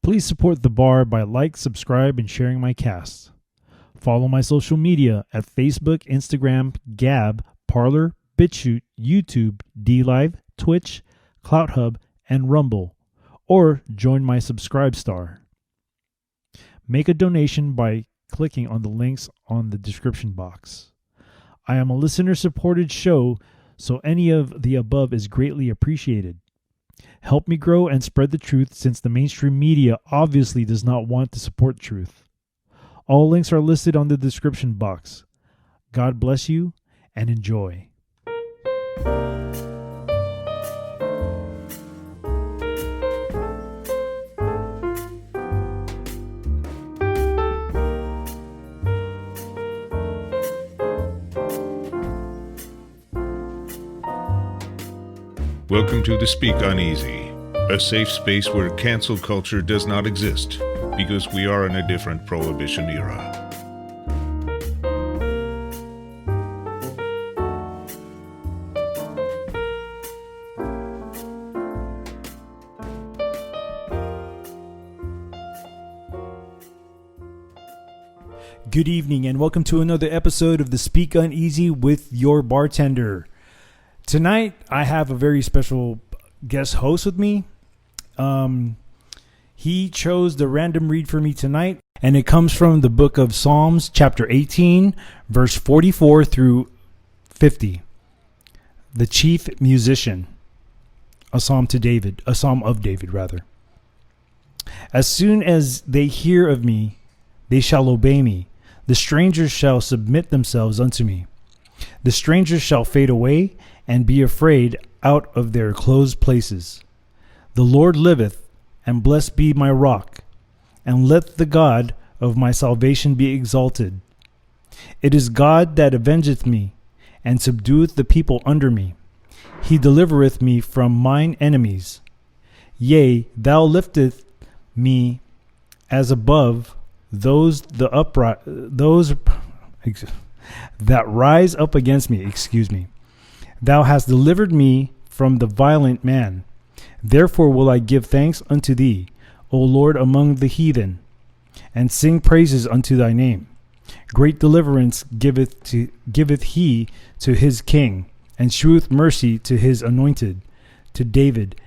Please support the bar by subscribe, and sharing my cast. Follow my social media at Facebook, Instagram, Gab, Parler, BitChute, YouTube, DLive, Twitch, CloutHub, and Rumble, or join my Subscribe Star. Make a donation by clicking on the links on the description box. I am a listener-supported show, so any of the above is greatly appreciated. Help me grow and spread the truth, since the mainstream media obviously does not want to support truth. All links are listed on the description box. God bless you and enjoy. Welcome to the Speak Uneasy, a safe space where cancel culture does not exist, because we are in a different prohibition era. Good evening and welcome to another episode of the Speak Uneasy with your bartender. Tonight, I have a very special guest host with me. He chose the random read for me tonight, and it comes from the book of Psalms, chapter 18, verse 44 through 50. The chief musician, a psalm of David, rather. As soon as they hear of me, they shall obey me. The strangers shall submit themselves unto me. The strangers shall fade away and be afraid out of their closed places. The Lord liveth, and blessed be my rock, and let the God of my salvation be exalted. It is God that avengeth me, and subdueth the people under me. He delivereth me from mine enemies. Yea, thou liftest me as above those that rise up against me. Thou hast delivered me from the violent man. Therefore will I give thanks unto thee, O Lord, among the heathen, and sing praises unto thy name. Great deliverance giveth he to his king, and sheweth mercy to his anointed, to David,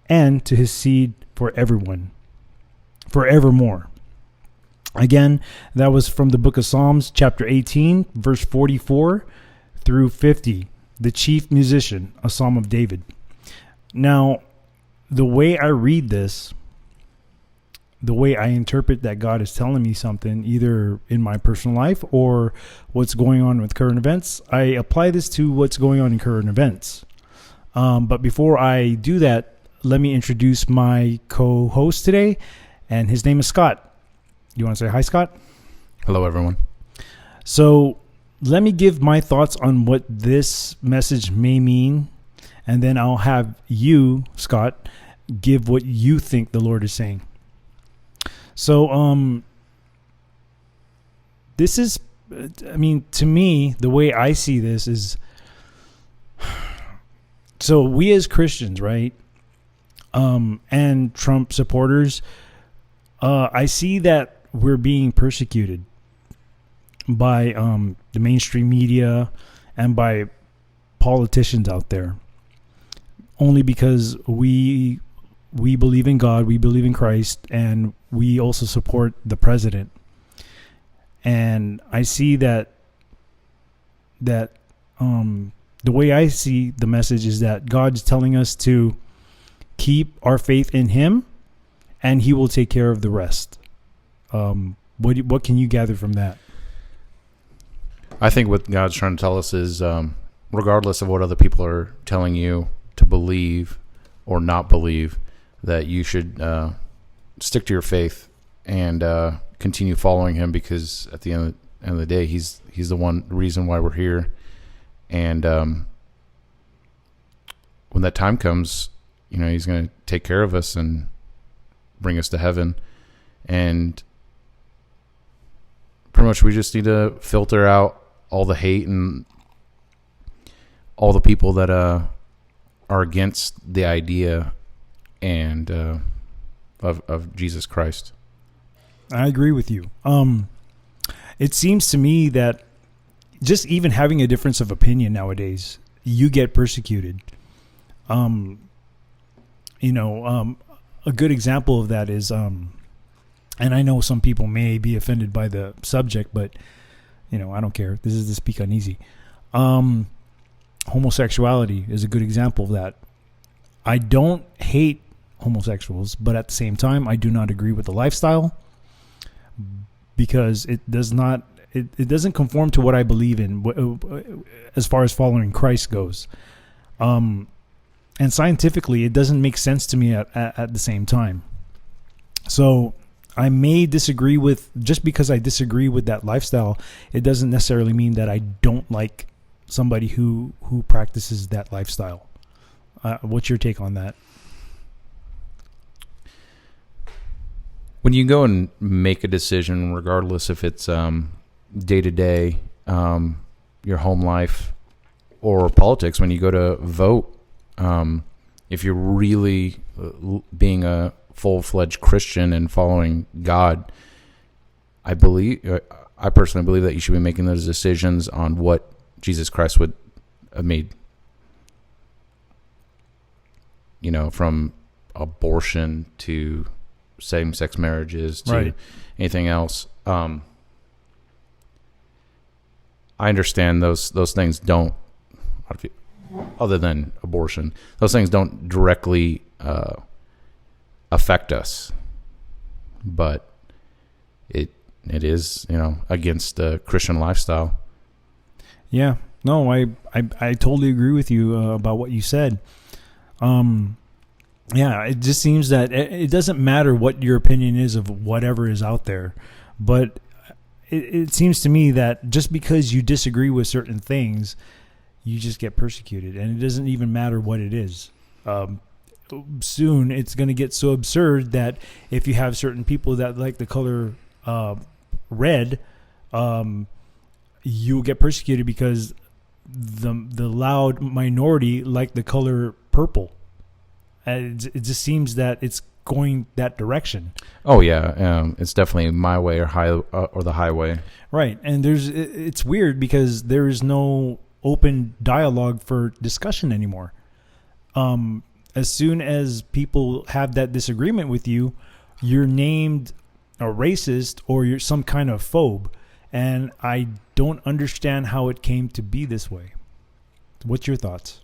and to his seed forevermore. Again, that was from the book of Psalms, chapter 18, verse 44 through 50. The chief musician, a psalm of David. Now, the way I read this, the way I interpret that God is telling me something, either in my personal life or what's going on with current events, I apply this to what's going on in current events. But before I do that, let me introduce my co-host today, and his name is Scott. You want to say hi, Scott? Hello, everyone. So let me give my thoughts on what this message may mean, and then I'll have you, Scott, give what you think the Lord is saying. So, this is, to me, the way I see this is, so we as Christians, right, and Trump supporters, I see that we're being persecuted by the mainstream media and by politicians out there, only because we believe in God, we believe in Christ, and we also support the president. And I see that the way I see the message is that God's telling us to keep our faith in Him, and He will take care of the rest. What can you gather from that? I think what God's trying to tell us is, regardless of what other people are telling you to believe or not believe, that you should stick to your faith and continue following Him, because at the end of the day, He's the reason why we're here. And when that time comes, He's going to take care of us and bring us to heaven. And pretty much we just need to filter out all the hate and all the people that are against the idea, and of Jesus Christ. I agree with you. It seems to me that just even having a difference of opinion nowadays, you get persecuted. A good example of that is, and I know some people may be offended by the subject, but I don't care. This is the Speak Uneasy. Homosexuality is a good example of that. I don't hate homosexuals, but at the same time, I do not agree with the lifestyle because it doesn't conform to what I believe in as far as following Christ goes. And scientifically, it doesn't make sense to me at the same time. So I may disagree with, just because I disagree with that lifestyle, it doesn't necessarily mean that I don't like somebody who practices that lifestyle. What's your take on that? When you go and make a decision, regardless if it's day to day, your home life, or politics, when you go to vote, if you're really being a full-fledged Christian and following God, I personally believe that you should be making those decisions on what Jesus Christ would have made. From abortion to same-sex marriages to anything else. I understand those things don't, other than abortion, those things don't directly affect us, but it is against the Christian lifestyle. Yeah, no, I totally agree with you about what you said. Yeah, it just seems that it doesn't matter what your opinion is of whatever is out there, but it seems to me that just because you disagree with certain things, you just get persecuted, and it doesn't even matter what it is. Soon it's going to get so absurd that if you have certain people that like the color red, you'll get persecuted because the loud minority like the color purple. And it just seems that it's going that direction. Oh yeah, it's definitely my way or the highway. Right, and it's weird because there is no open dialogue for discussion anymore. As soon as people have that disagreement with you, you're named a racist or you're some kind of phobe, and I don't understand how it came to be this way. What's your thoughts?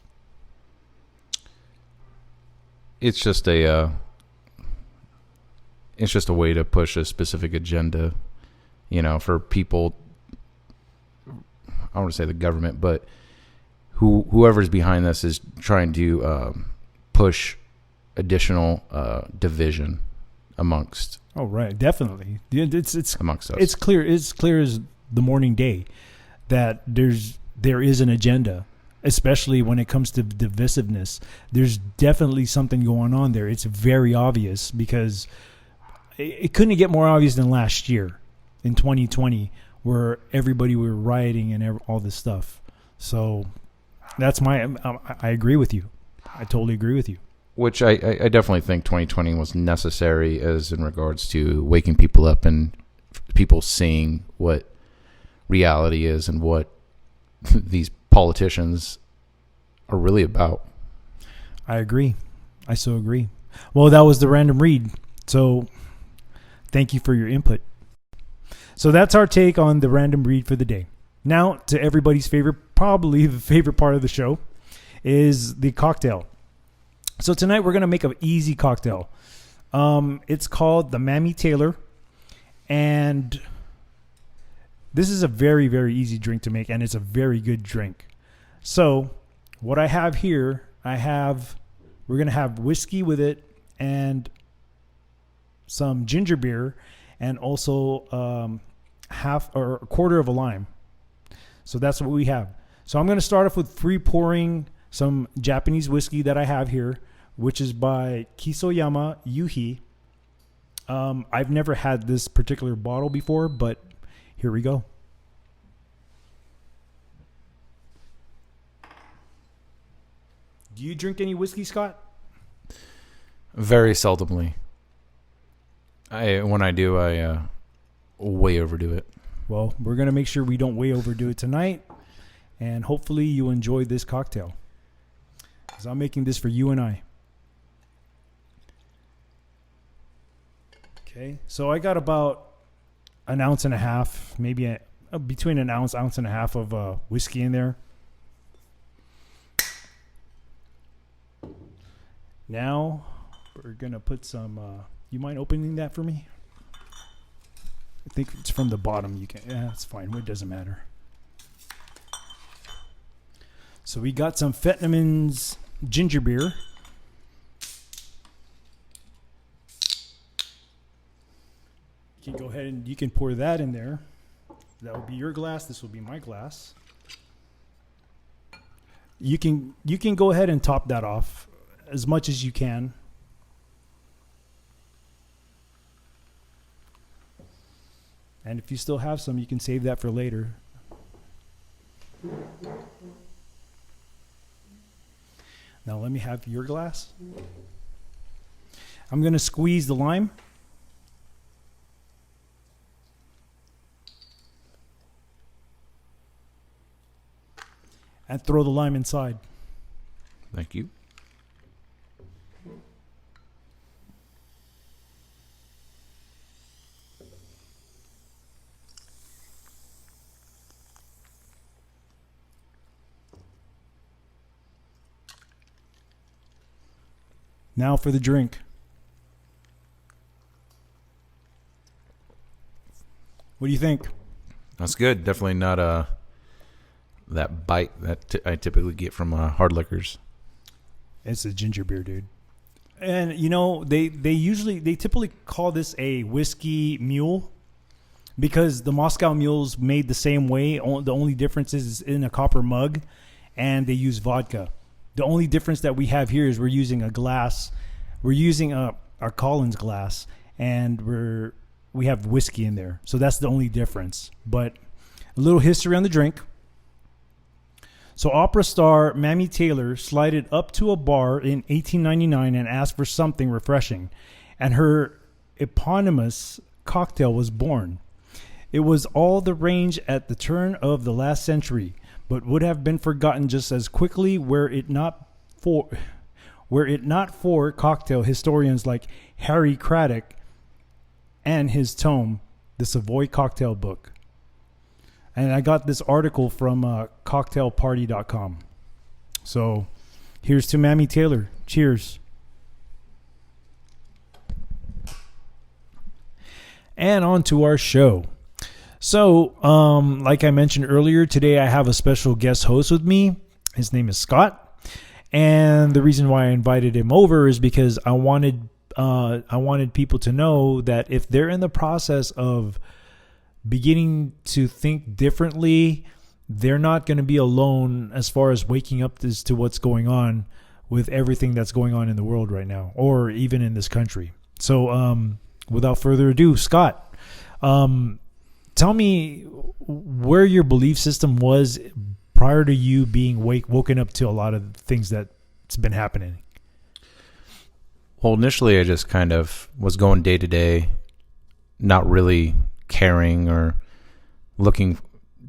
It's just a way to push a specific agenda, for people. I don't want to say the government, but whoever's behind this is trying to push additional division amongst. Oh right, definitely. It's amongst us. It's clear as the morning day that there is an agenda. Especially when it comes to divisiveness, there's definitely something going on there. It's very obvious because it couldn't get more obvious than last year in 2020 where everybody were rioting and all this stuff. So that's I agree with you. I totally agree with you. Which I definitely think 2020 was necessary as in regards to waking people up and people seeing what reality is and what these politicians are really about. I agree. I so agree. Well, that was the random read. So thank you for your input. So that's our take on the random read for the day. Now to everybody's favorite, probably the favorite part of the show, is the cocktail. So tonight we're going to make an easy cocktail. It's called the Mami Taylor, and this is a very, very easy drink to make, and it's a very good drink. So what I have here, we're going to have whiskey with it and some ginger beer and also half or a quarter of a lime. So that's what we have. So I'm going to start off with pre-pouring some Japanese whiskey that I have here, which is by Kisoyama Yuhi. I've never had this particular bottle before, but here we go. Do you drink any whiskey, Scott? Very seldomly. When I do, I way overdo it. Well, we're going to make sure we don't way overdo it tonight. And hopefully you enjoy this cocktail. Because I'm making this for you and I. Okay. So I got about an ounce and a half, maybe between an ounce and a half of whiskey in there. Now we're going to put some... you mind opening that for me? I think it's from the bottom. You can. Yeah, it's fine. It doesn't matter. So we got some Vietnamese ginger beer. You can go ahead and you can pour that in there. That will be your glass. This will be my glass. You can go ahead and top that off as much as you can. And if you still have some, you can save that for later. Now let me have your glass. I'm going to squeeze the lime. And throw the lime inside. Thank you. Now for the drink. What do you think? That's good. Definitely not that bite that I typically get from hard liquors. It's a ginger beer, dude. And you know, they typically call this a whiskey mule because the Moscow mules made the same way. The only difference is in a copper mug, and they use vodka. The only difference that we have here is we're using a glass. We're using our Collins glass, and we have whiskey in there. So that's the only difference. But a little history on the drink. So opera star Mami Taylor slided up to a bar in 1899 and asked for something refreshing, and her eponymous cocktail was born. It was all the rage at the turn of the last century, but would have been forgotten just as quickly were it not for cocktail historians like Harry Craddock and his tome, The Savoy Cocktail Book. And I got this article from cocktailparty.com. So here's to Mami Taylor. Cheers. And on to our show. So, like I mentioned earlier, today I have a special guest host with me. His name is Scott. And the reason why I invited him over is because I wanted people to know that if they're in the process of beginning to think differently, they're not going to be alone as far as waking up as to what's going on with everything that's going on in the world right now, or even in this country. So, without further ado, Scott, tell me where your belief system was prior to you being woken up to a lot of things that's been happening. Well, initially I just kind of was going day to day, not really caring or looking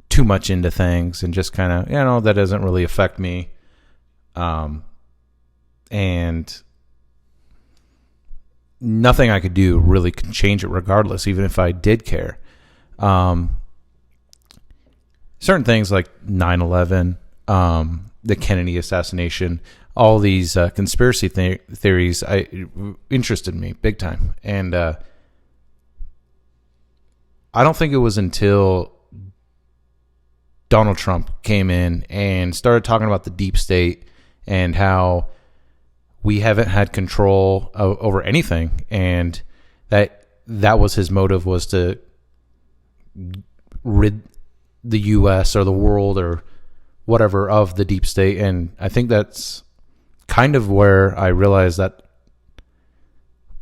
too much into things, and just kind of, that doesn't really affect me. And nothing I could do really could change it regardless, even if I did care. Certain things like 9/11, the Kennedy assassination, all these conspiracy theories interested me big time. And I don't think it was until Donald Trump came in and started talking about the deep state and how we haven't had control over anything, and that was his motive, was to rid the U.S. or the world or whatever of the deep state. And I think that's kind of where I realized that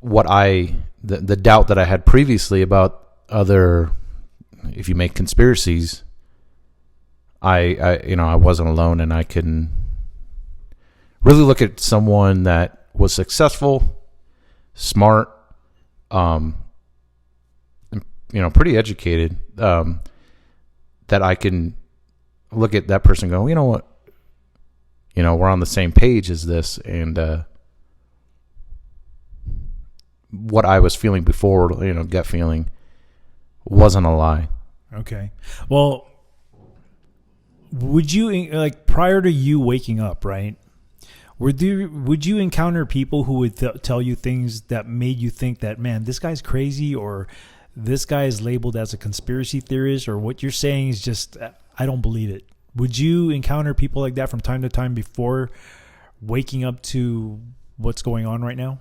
the doubt that I had previously about other, if you make conspiracies, I wasn't alone, and I can really look at someone that was successful, smart, pretty educated, that I can look at that person and go, you know what, we're on the same page as this, and what I was feeling before, gut feeling, wasn't a lie. Okay. Well, would you, like, prior to you waking up, right? Would you encounter people who would tell you things that made you think that, man, this guy's crazy, or this guy is labeled as a conspiracy theorist, or what you're saying is just, I don't believe it? Would you encounter people like that from time to time before waking up to what's going on right now?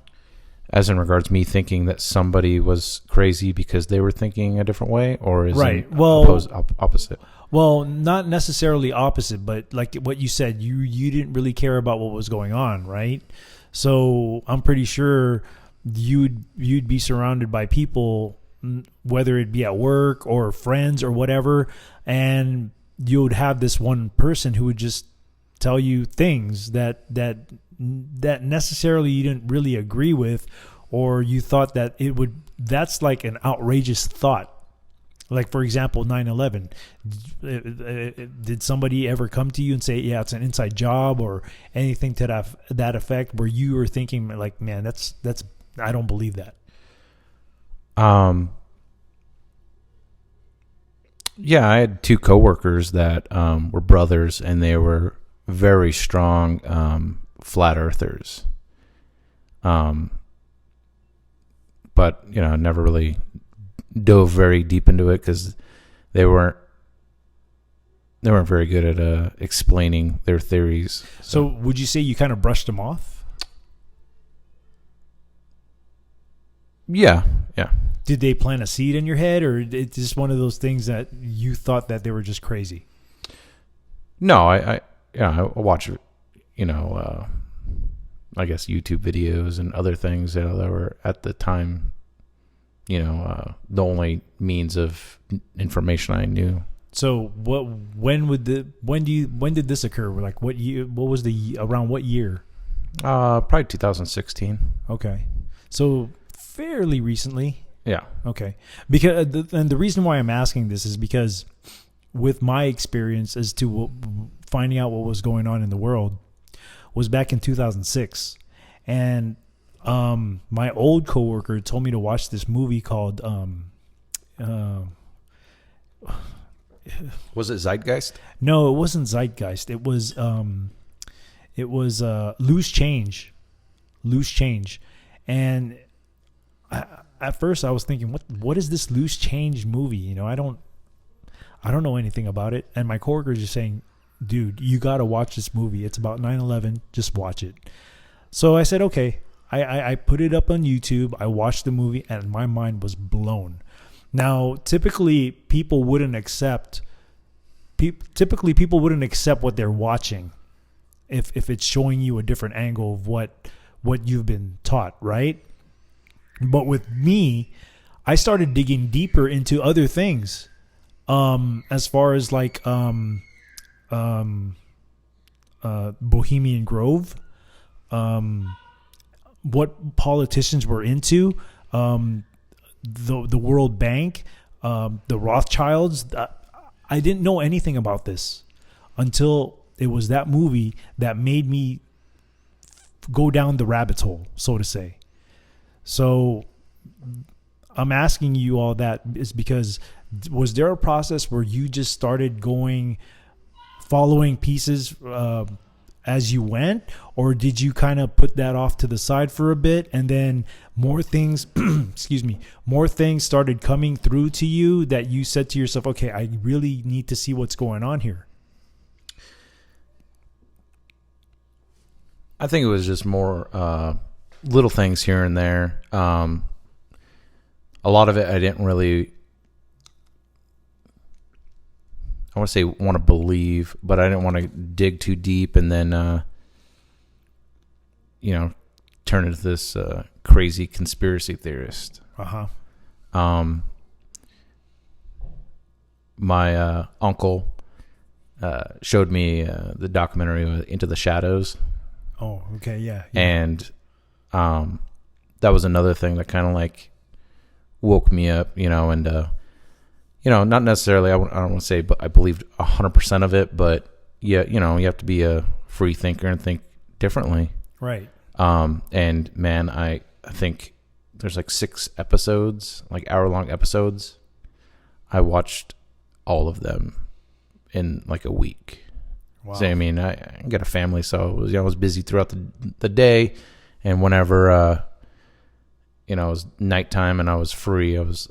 As in regards to me thinking that somebody was crazy because they were thinking a different way, or is right? it opposite? Well, not necessarily opposite, but like what you said, you didn't really care about what was going on, right? So I'm pretty sure you'd be surrounded by people, whether it be at work or friends or whatever, and you would have this one person who would just tell you things that necessarily you didn't really agree with, or you thought that that's like an outrageous thought. Like, for example, 9/11. Did somebody ever come to you and say, yeah, it's an inside job, or anything to that effect, where you were thinking like, man, that's I don't believe that? Yeah, I had two coworkers that were brothers, and they were very strong flat earthers. But never really dove very deep into it because they weren't very good at explaining their theories. So would you say you kind of brushed them off? Yeah. Did they plant a seed in your head, or it's just one of those things that you thought that they were just crazy? No, I watch, I guess YouTube videos and other things, that were at the time, the only means of information I knew. So when did this occur? Like, what year? What was around what year? Probably 2016. Okay, so fairly recently. Yeah. Okay. Because and the reason why I'm asking this is because with my experience as to finding out what was going on in the world was back in 2006, and my old coworker told me to watch this movie called was it Zeitgeist? No, it wasn't Zeitgeist. It was Loose Change. And at first I was thinking, what is this Loose Change movie? I don't know anything about it. And my coworker is just saying, dude, you got to watch this movie. It's about 9/11. Just watch it. So I said, okay. I put it up on YouTube. I watched the movie, and my mind was blown. Now, typically people wouldn't accept what they're watching if it's showing you a different angle of what you've been taught, right? But with me, I started digging deeper into other things, as far as like Bohemian Grove, what politicians were into, the World Bank, the Rothschilds. I didn't know anything about this until it was that movie that made me go down the rabbit hole, so to say. So I'm asking you all that is because, was there a process where you just started following pieces as you went, or did you kind of put that off to the side for a bit, and then more things more things started coming through to you that you said to yourself, okay, I really need to see what's going on here? I think it was just more little things here and there. A lot of it I didn't really, I want to say want to believe, but I didn't want to dig too deep and then, turn into this crazy conspiracy theorist. My uncle showed me the documentary Into the Shadows. Oh, okay, yeah. And that was another thing that kind of like woke me up, and not necessarily. I don't want to say, but I believed 100% of it. But yeah, you have to be a free thinker and think differently. Right. And man, I think there's like 6 episodes, like hour-long episodes. I watched all of them in like a week. Wow. So, I mean, I got a family, so I was busy throughout the day, and whenever it was nighttime and I was free, I was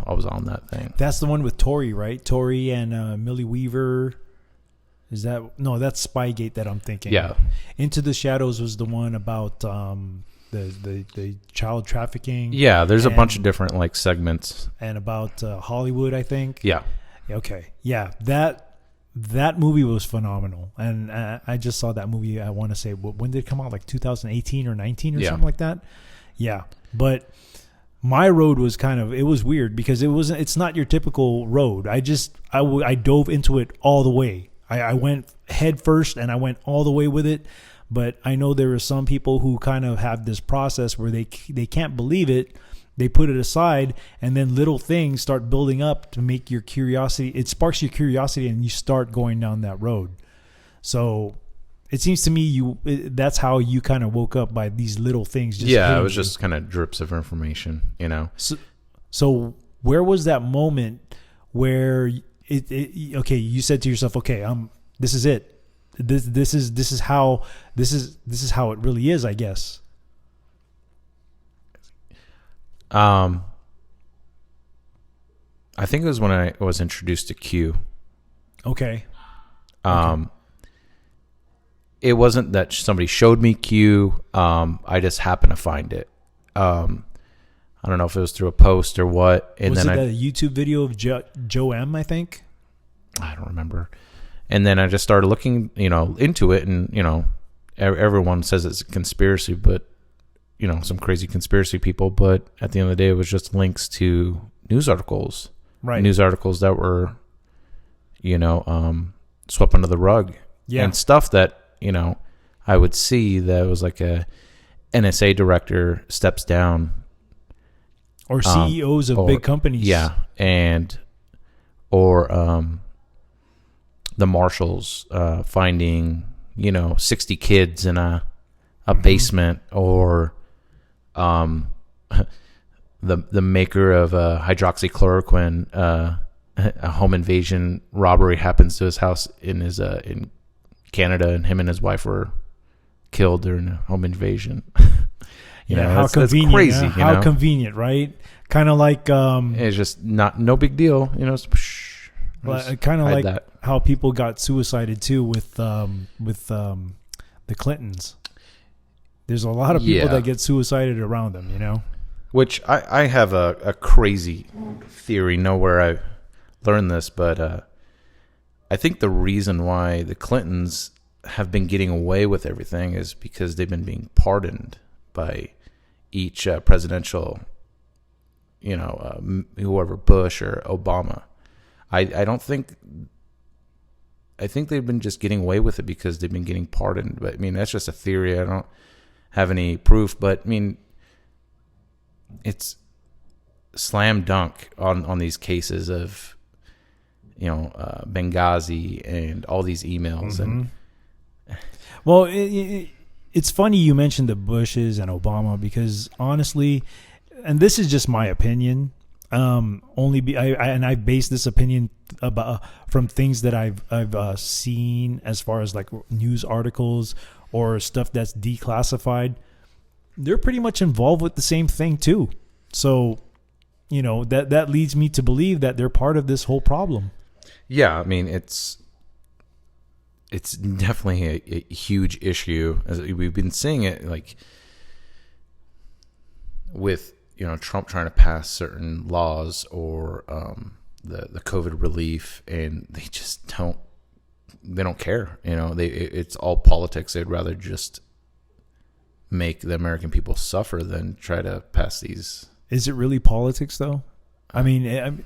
on that thing. That's the one with Tori, right? Tori and Millie Weaver. Is that no? That's Spygate that I'm thinking. Yeah. Into the Shadows was the one about the child trafficking. Yeah, there's a bunch of different like segments. And about Hollywood, I think. Yeah. Okay. Yeah, that movie was phenomenal, and I just saw that movie. I want to say, when did it come out? Like 2018 or 19 or something like that. Yeah, but my road was it was weird because it's not your typical road. I dove into it all the way. I went head first and I went all the way with it. But I know there are some people who kind of have this process where they can't believe it. They put it aside, and then little things start building up to make your curiosity. It sparks your curiosity, and you start going down that road. So it seems to me that's how you kind of woke up, by these little things. It was just kind of drips of information, So where was that moment where okay, you said to yourself, okay, this is it. This is how it really is, I guess. I think it was when I was introduced to Q. Okay. It wasn't that somebody showed me Q. I just happened to find it. I don't know if it was through a post or what. And was then it a YouTube video of Joe M, I think? I don't remember. And then I just started looking, into it, and everyone says it's a conspiracy, but some crazy conspiracy people. But at the end of the day, it was just links to news articles, right? News articles that were, swept under the rug, and stuff that I would see that was like a NSA director steps down, or CEOs of big companies, or the marshals finding 60 kids in a basement, or the maker of hydroxychloroquine, a home invasion robbery happens to his house in Canada, and him and his wife were killed during a home invain. How convenient! Crazy, how convenient, right? Kind of like it's just no big deal, kind of like that. How people got suicided too with the Clintons. There's a lot of people that get suicided around them, Which I have a crazy theory. Nowhere I learned this, but I think the reason why the Clintons have been getting away with everything is because they've been being pardoned by each presidential, whoever, Bush or Obama. I think they've been just getting away with it because they've been getting pardoned. But I mean, that's just a theory. I don't have any proof, but I mean, it's slam dunk on these cases of, Benghazi and all these emails. Mm-hmm. And well, it's funny you mentioned the Bushes and Obama, because honestly, and this is just my opinion, I've based this opinion from things that I've seen as far as like news articles or stuff that's declassified. They're pretty much involved with the same thing too. So, that leads me to believe that they're part of this whole problem. Yeah, I mean, it's definitely a huge issue. As we've been seeing it, like with Trump trying to pass certain laws or the COVID relief, and they just don't care. It's all politics. They'd rather just make the American people suffer than try to pass these. Is it really politics though? I mean,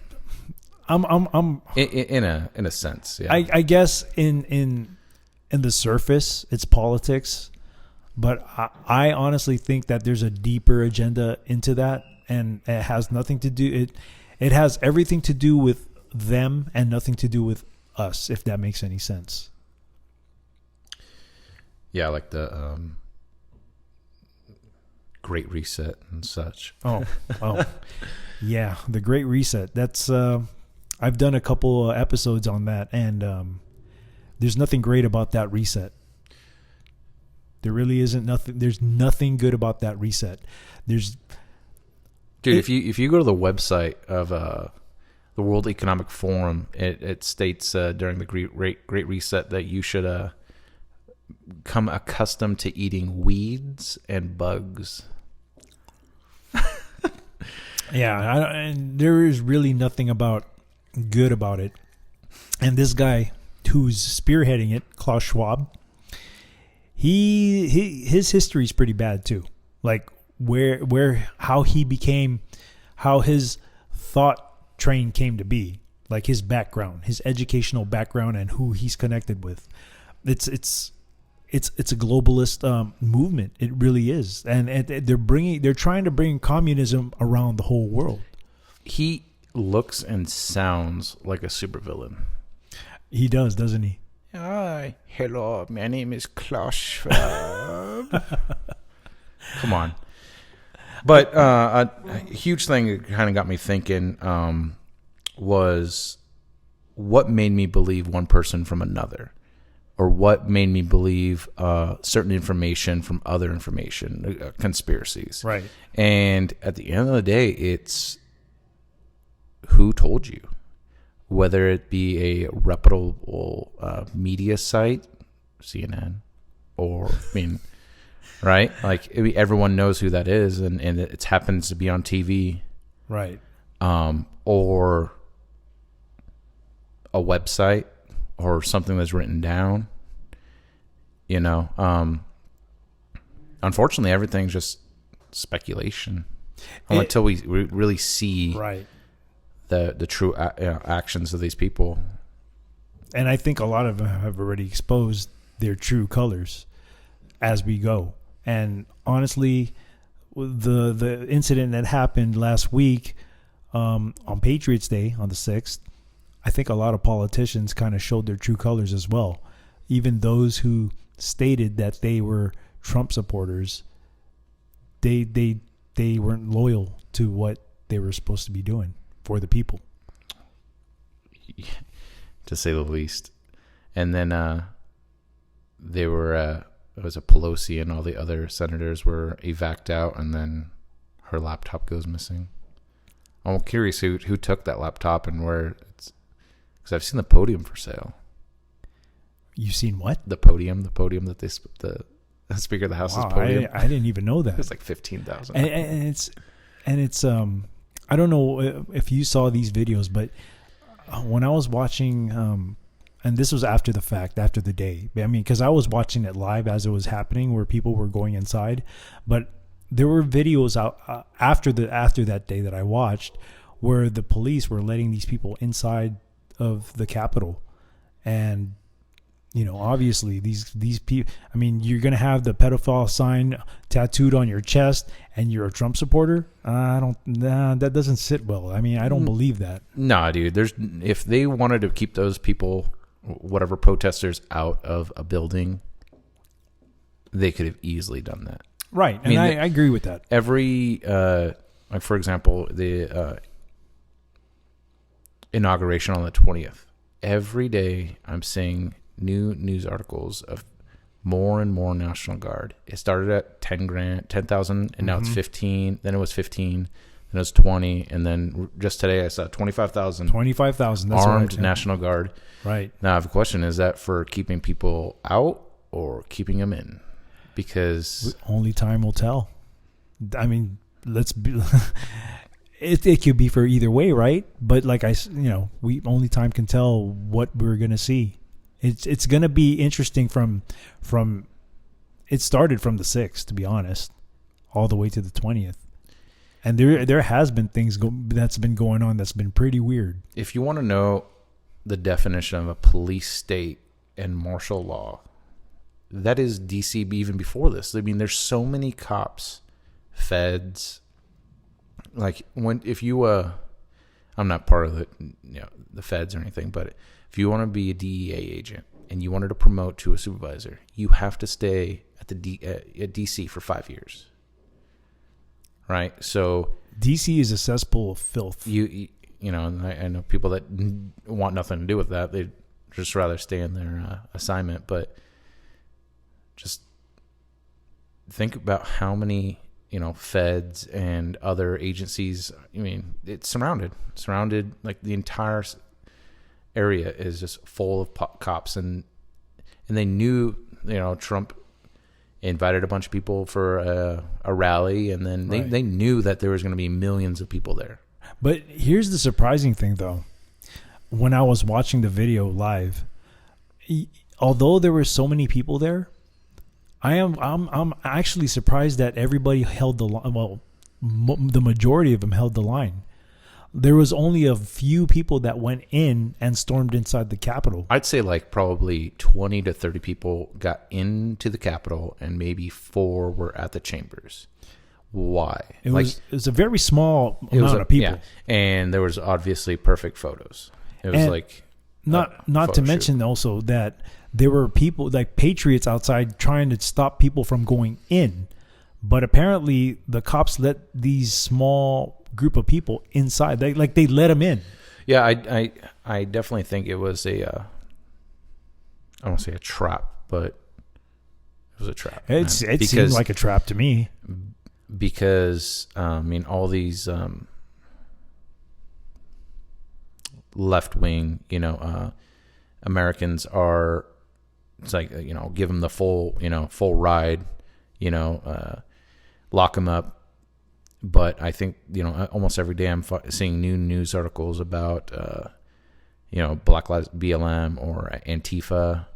I'm in a sense, yeah. I guess in the surface it's politics, but I honestly think that there's a deeper agenda into that, and it has nothing to do. It has everything to do with them and nothing to do with us, if that makes any sense. Yeah, like the Great Reset and such. Oh, yeah, the Great Reset. That's I've done a couple episodes on that, and there's nothing great about that reset. There really isn't nothing. There's nothing good about that reset. Dude, if you go to the website of the World Economic Forum, it states during the Great Reset that you should become accustomed to eating weeds and bugs. Yeah, and there is really nothing good about it. And this guy who's spearheading it, Klaus Schwab, his history is pretty bad too. Like how his thought train came to be, like his background, his educational background, and who he's connected with. It's a globalist movement. It really is, and they're trying to bring communism around the whole world. He looks and sounds like a supervillain. He does, doesn't he? Hi, hello, my name is Klaus Schwab. Come on. But a huge thing that kind of got me thinking was what made me believe one person from another, or what made me believe certain information from other information, conspiracies. Right. And at the end of the day, it's who told you. Whether it be a reputable media site, CNN, or right? Like everyone knows who that is, and it happens to be on TV, right? Or a website, or something that's written down. Unfortunately, everything's just speculation until we really see right. the true actions of these people. And I think a lot of them have already exposed their true colors as we go. And honestly, the incident that happened last week on Patriots Day on the 6th, I think a lot of politicians kind of showed their true colors as well. Even those who stated that they were Trump supporters, they weren't loyal to what they were supposed to be doing for the people, to say the least. And then they were it was a Pelosi and all the other senators were evac'd out, and then her laptop goes missing. I'm curious who took that laptop and where it's, because I've seen the podium for sale. You've seen what? The podium that the Speaker of the House's podium. I didn't even know that. It's like $15,000. And it's I don't know if you saw these videos, but when I was watching, and this was after the fact, after the day, I mean, because I was watching it live as it was happening, where people were going inside, but there were videos out after that day that I watched, where the police were letting these people inside of the Capitol, and obviously these people. I mean, you're gonna have the pedophile sign tattooed on your chest, and you're a Trump supporter. That doesn't sit well. I mean, I don't believe that. Nah, dude. If they wanted to keep those people, whatever protesters, out of a building, they could have easily done that. Right, and I agree with that. Every, like for example, the inauguration on the 20th. Every day, I'm seeing new news articles of more and more National Guard. It started at 10,000, and now it's 15. Then it was 15. Then it was 20, and then just today I saw 25,000. 25,000 armed National Guard. Right. Now I have a question: is that for keeping people out or keeping them in? Because only time will tell. I mean, let's be. It could be for either way, right? But like we only time can tell what we're gonna see. It's gonna be interesting from it started from the 6th, to be honest, all the way to the 20th, and there has been things that's been going on that's been pretty weird. If you want to know the definition of a police state and martial law, that is DC even before this. I mean, there's so many cops, feds. Like if you I'm not part of the feds or anything, but if you want to be a DEA agent and you wanted to promote to a supervisor, you have to stay at at DC for 5 years. Right? So DC is a cesspool of filth. you know, and I know people that want nothing to do with that. They'd just rather stay in their assignment, but just think about how many, feds and other agencies. I mean, it's surrounded, like the entire area is just full of cops, and they knew, Trump invited a bunch of people for a rally, and then they knew that there was going to be millions of people there. But here's the surprising thing, though. When I was watching the video live, although there were so many people there, I'm actually surprised that everybody held the line. Well, the majority of them held the line. There was only a few people that went in and stormed inside the Capitol. I'd say like probably 20 to 30 people got into the Capitol, and maybe 4 were at the chambers. Why? It was a very small amount of people. Yeah. And there was obviously perfect photos. It was not to mention also that there were people like patriots outside trying to stop people from going in, but apparently the cops let these small group of people inside. They let them in. Yeah, I definitely think it was I don't want to say a trap, but it was a trap. It seemed like a trap to me. Because all these left wing, Americans are, it's like, give them the full ride, lock them up. But I think, almost every day I'm seeing new news articles about, Black Lives, BLM or Antifa,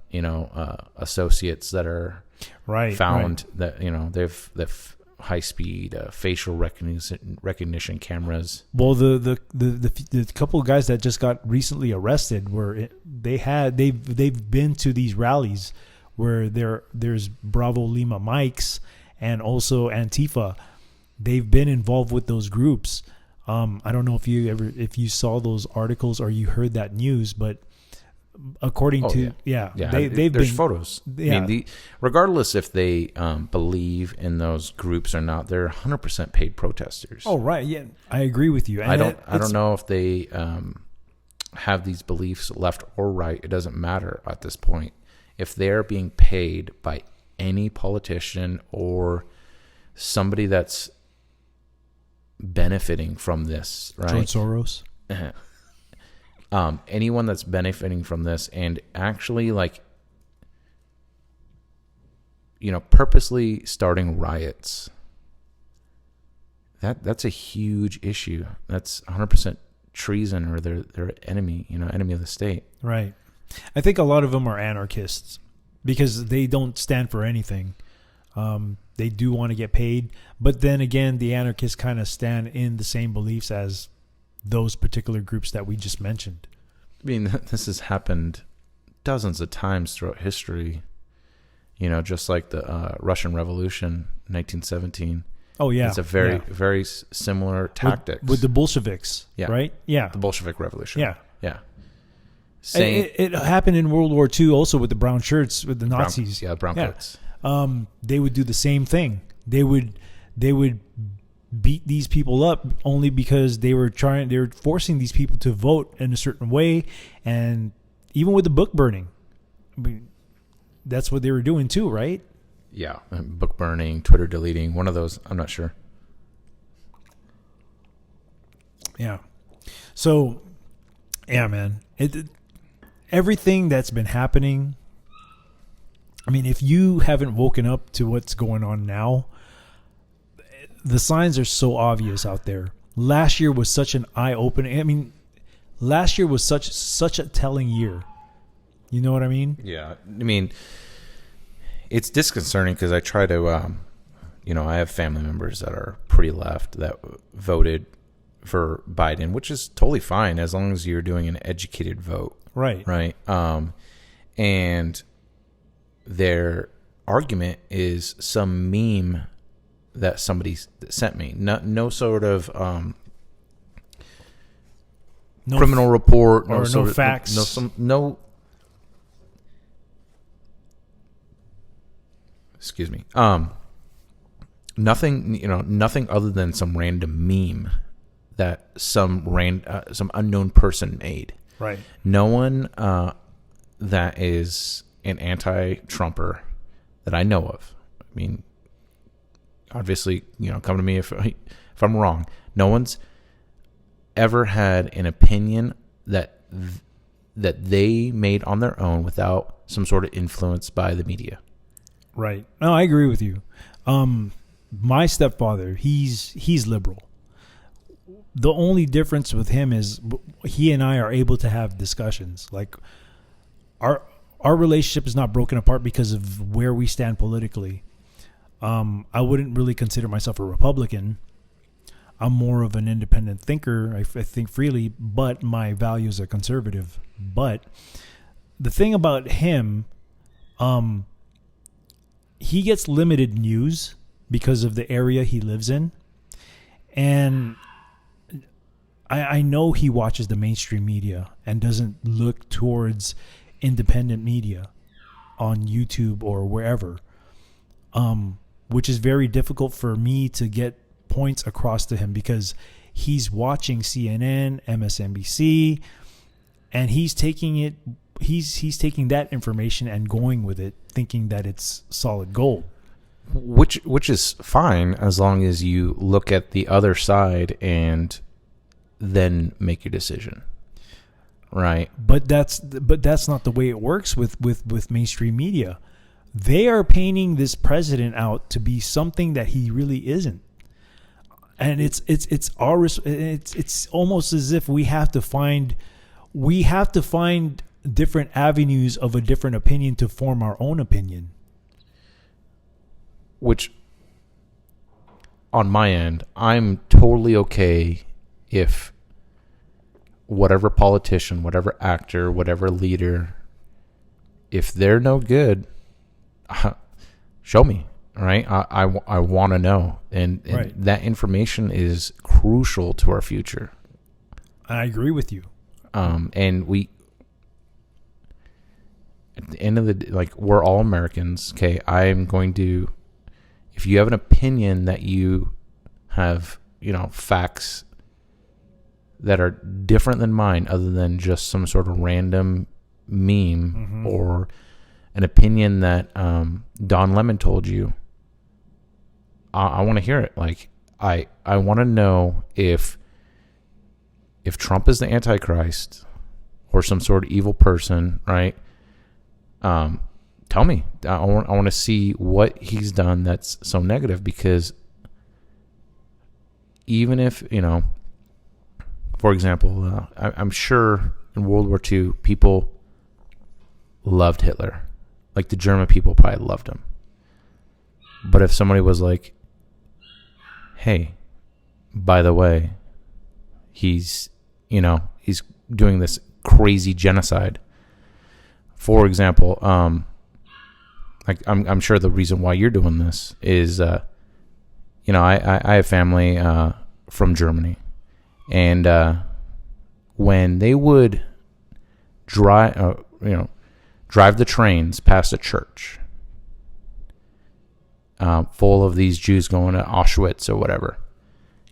associates that are found that, they've high-speed facial recognition cameras. Well, the couple of guys that just got recently arrested they've been to these rallies where there's Bravo Lima mics and also Antifa. They've been involved with those groups. I don't know if you saw those articles or you heard that news, but according there's photos. Yeah. I mean, regardless if they believe in those groups or not, they're 100% paid protesters. Oh right, yeah, I agree with you. And I don't know if they have these beliefs left or right. It doesn't matter at this point. If they're being paid by any politician or somebody that's benefiting from this, right? George Soros. Anyone that's benefiting from this and actually purposely starting riots, that's a huge issue. That's 100% treason, or they're enemy of the state. Right. I think a lot of them are anarchists because they don't stand for anything. They do want to get paid, but then again, the anarchists kind of stand in the same beliefs as those particular groups that we just mentioned. I mean, this has happened dozens of times throughout history. Just like the Russian Revolution, 1917. Oh yeah, it's a very similar tactics with the Bolsheviks. Yeah. Right. Yeah, the Bolshevik Revolution. Yeah. It happened in World War II also with the brown shirts with the Nazis. Brown coats. They would do the same thing. They would beat these people up only because they were forcing these people to vote in a certain way. And even with the book burning, that's what they were doing too, right? Yeah. Book burning, Twitter deleting, one of those. I'm not sure. Yeah. So, yeah, man, everything that's been happening. I mean, if you haven't woken up to what's going on now, the signs are so obvious out there. Last year was such an eye-opening. I mean, last year was such a telling year. You know what I mean? Yeah. I mean, it's disconcerting because I try to, I have family members that are pretty left that voted for Biden, which is totally fine as long as you're doing an educated vote. Right. Right. And their argument is some meme that somebody sent me. No sort of criminal report, or no facts. Excuse me. Nothing other than some random meme that some unknown person made. Right. No one that is an anti-Trumper that I know of. I mean, obviously, come to me if I'm wrong. No one's ever had an opinion that they made on their own without some sort of influence by the media. Right. No, I agree with you. My stepfather, he's liberal. The only difference with him is he and I are able to have discussions. Like our relationship is not broken apart because of where we stand politically. I wouldn't really consider myself a Republican. I'm more of an independent thinker. I think freely, but my values are conservative. But the thing about him, he gets limited news because of the area he lives in. And I know he watches the mainstream media and doesn't look towards independent media on YouTube or wherever, which is very difficult for me to get points across to him because he's watching CNN, MSNBC, and he's taking that information and going with it, thinking that it's solid gold. Which is fine as long as you look at the other side and then make your decision, right? But that's not the way it works with mainstream media. They are painting this president out to be something that he really isn't, and it's almost as if we have to find different avenues of a different opinion to form our own opinion. Which, on my end, I'm totally okay if whatever politician, whatever actor, whatever leader, if they're no good, show me, right? I want to know. And right. That information is crucial to our future. I agree with you. And we, at the end of the day, like, we're all Americans, okay? I'm going to, if you have an opinion that you have, facts that are different than mine, other than just some sort of random meme or an opinion that Don Lemon told you, I want to hear it. Like, I want to know if Trump is the Antichrist or some sort of evil person, right? Tell me. I want to see what he's done that's so negative, because even if, for example, I'm sure in World War II, people loved Hitler. Like, the German people probably loved him. But if somebody was like, hey, by the way, he's doing this crazy genocide. For example, like, I'm sure the reason why you're doing this is, I have family from Germany, and when they would drive the trains past a church full of these Jews going to Auschwitz or whatever,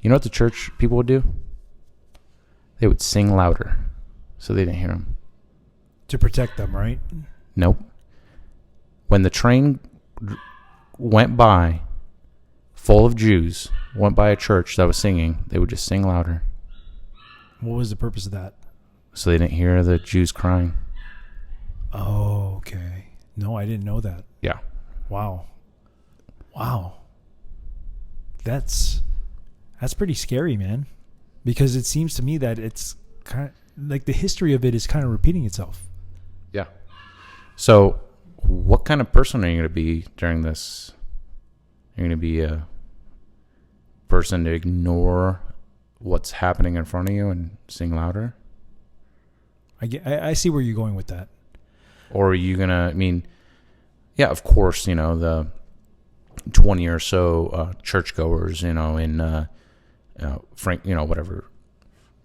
you know what the church people would do? They would sing louder so they didn't hear them. To protect them, right? Nope. When the train went by full of Jews, went by a church that was singing, they would just sing louder. What was the purpose of that? So they didn't hear the Jews crying. Oh, okay. No, I didn't know that. Yeah. Wow. That's pretty scary, man. Because it seems to me that it's kind of like the history of it is kind of repeating itself. Yeah. So, what kind of person are you going to be during this? You're going to be a person to ignore what's happening in front of you and sing louder? I see where you're going with that. Or are you going to, yeah, of course, the 20 or so churchgoers, in whatever,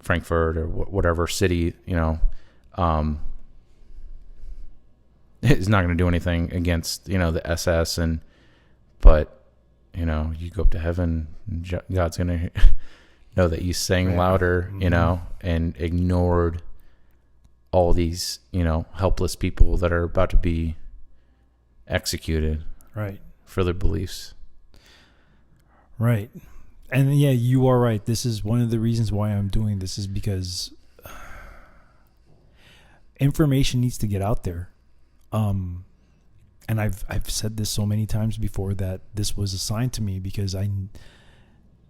Frankfurt or whatever city, is not going to do anything against, the SS. But you go up to heaven, and God's going to know that you sang louder, and ignored all these, helpless people that are about to be executed for their beliefs. Right. And yeah, you are right. This is one of the reasons why I'm doing this, is because information needs to get out there. And I've said this so many times before, that this was assigned to me because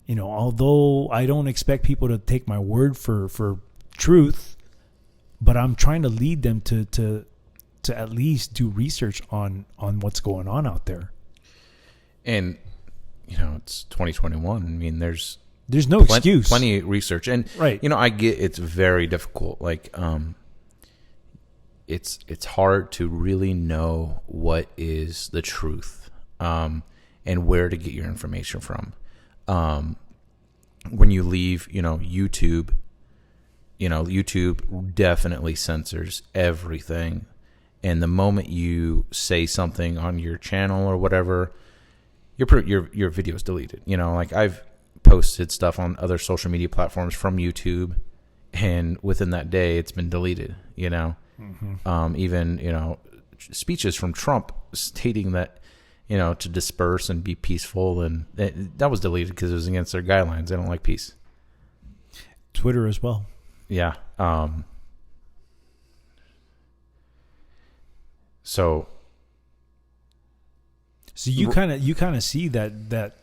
although I don't expect people to take my word for truth, but I'm trying to lead them to at least do research on what's going on out there. And it's 2021. I mean, there's no excuse. Plenty of research, and I get it's very difficult. Like, it's hard to really know what is the truth, and where to get your information from. When you leave, YouTube, YouTube definitely censors everything, and the moment you say something on your channel or whatever, your video is deleted. Like, I've posted stuff on other social media platforms from YouTube, and within that day, it's been deleted. Even speeches from Trump stating that to disperse and be peaceful, and that was deleted because it was against their guidelines. They don't like peace. Twitter as well. Yeah. So you kind of see that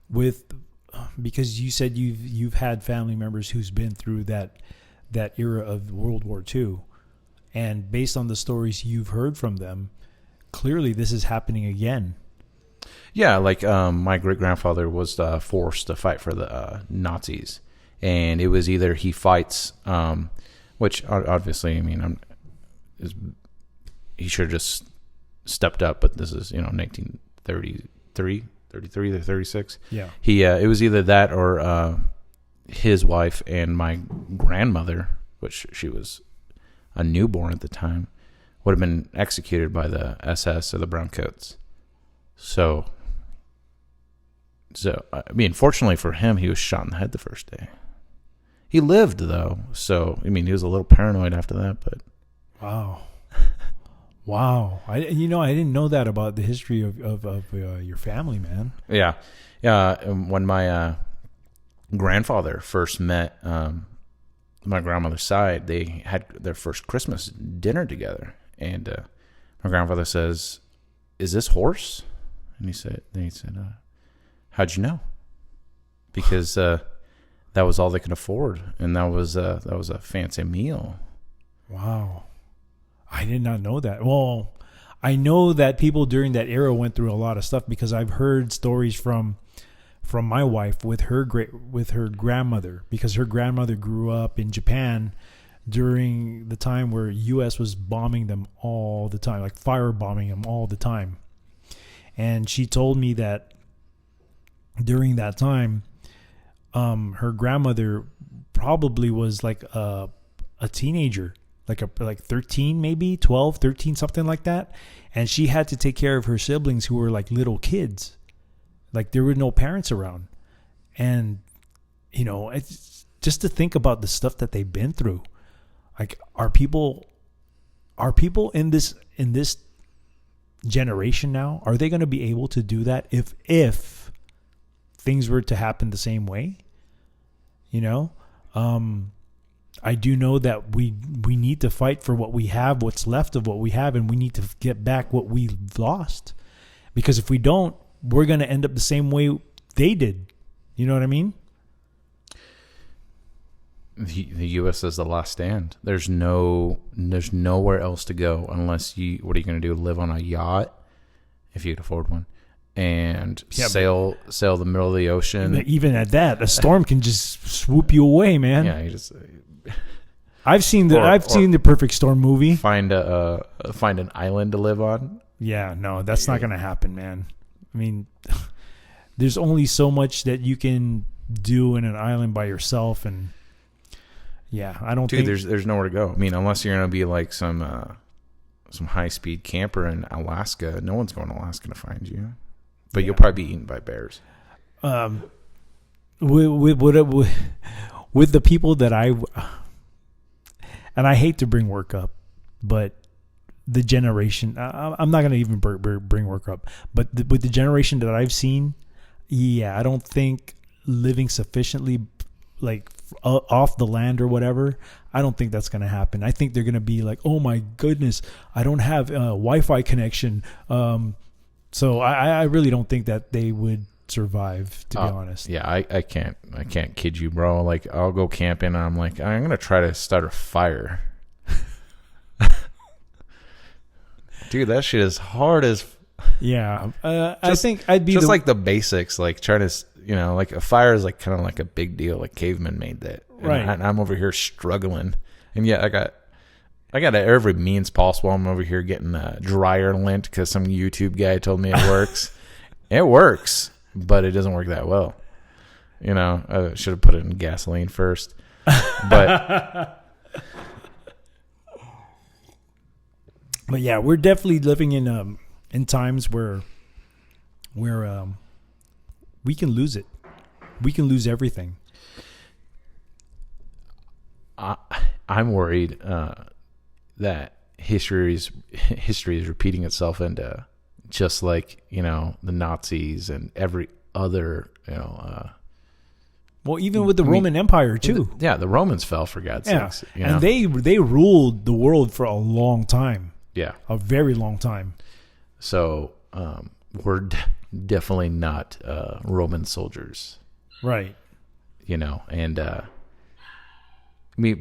with, because you said you've had family members who's been through that era of World War II, and based on the stories you've heard from them, clearly this is happening again. Yeah, like my great grandfather was forced to fight for the Nazis, and it was either he fights, which obviously, I mean, he should have just stepped up, but this is 1933, 33 to 36. Yeah, it was either that or his wife and my grandmother, which she was a newborn at the time, would have been executed by the SS or the Browncoats. So I mean, fortunately for him, he was shot in the head the first day. He lived, though, so I mean, he was a little paranoid after that. But wow, I didn't know that about the history of your family, man. Yeah. When my grandfather first met my grandmother's side, they had their first Christmas dinner together, and my grandfather says, "Is this horse?" And he said, "How'd you know?" Because that was all they could afford, and that was a fancy meal. Wow, I did not know that. Well, I know that people during that era went through a lot of stuff, because I've heard stories from my wife with her grandmother, because her grandmother grew up in Japan during the time where U.S. was bombing them all the time, like firebombing them all the time. And she told me that during that time, her grandmother probably was like a teenager, like 13, maybe 12, 13, something like that. And she had to take care of her siblings who were like little kids. Like, there were no parents around. And, it's just to think about the stuff that they've been through. Like, are people in this generation now, are they going to be able to do that if things were to happen the same way? I do know that we need to fight for what we have, what's left of what we have, and we need to get back what we lost. Because if we don't, we're going to end up the same way they did. You know what I mean? The U.S. is the last stand. There's nowhere else to go unless what are you going to do? Live on a yacht, if you could afford one, and sail the middle of the ocean. Even at that, a storm can just swoop you away, man. Yeah, you just. I've seen the Perfect Storm movie. Find an island to live on. Yeah, no, that's not going to happen, man. I mean, there's only so much that you can do in an island by yourself, and Yeah, I don't Dude, think there's nowhere to go. I mean, unless you're gonna be like some high speed camper in Alaska, no one's going to Alaska to find you. But you'll probably be eaten by bears. With the people that and I hate to bring work up, but the generation, I'm not going to even bring work up, but with the generation that I've seen, yeah, I don't think living sufficiently like off the land or whatever, I don't think that's going to happen. I think they're going to be like, oh my goodness, I don't have a Wi-Fi connection. So I really don't think that they would survive, to be honest. Yeah, I can't kid you, bro. Like, I'll go camping and I'm like, I'm gonna try to start a fire. Dude, that shit is hard as. Yeah, I think I'd be just like the basics, like trying to, like a fire is like kind of like a big deal. Like cavemen made that, right? And I'm over here struggling, and yet I got every means possible. I'm over here getting dryer lint because some YouTube guy told me it works. It works, but it doesn't work that well. I should have put it in gasoline first. But but yeah, we're definitely living in times where we can lose it. We can lose everything. I'm worried that history is repeating itself, and just like the Nazis and every other well, even with the Roman Empire too. The Romans fell, for God's sakes. And they ruled the world for a long time. Yeah, a very long time. So we're definitely not Roman soldiers, right? And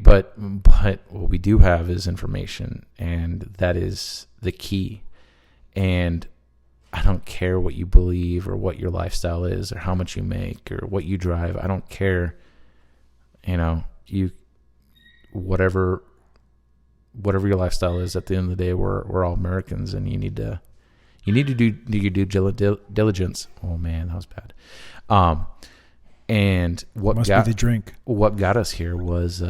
but what we do have is information, and that is the key. And I don't care what you believe or what your lifestyle is or how much you make or what you drive. I don't care. Whatever your lifestyle is, at the end of the day, we're all Americans, and you need to do your due diligence. Oh man, that was bad. And what must be the drink. What got us here was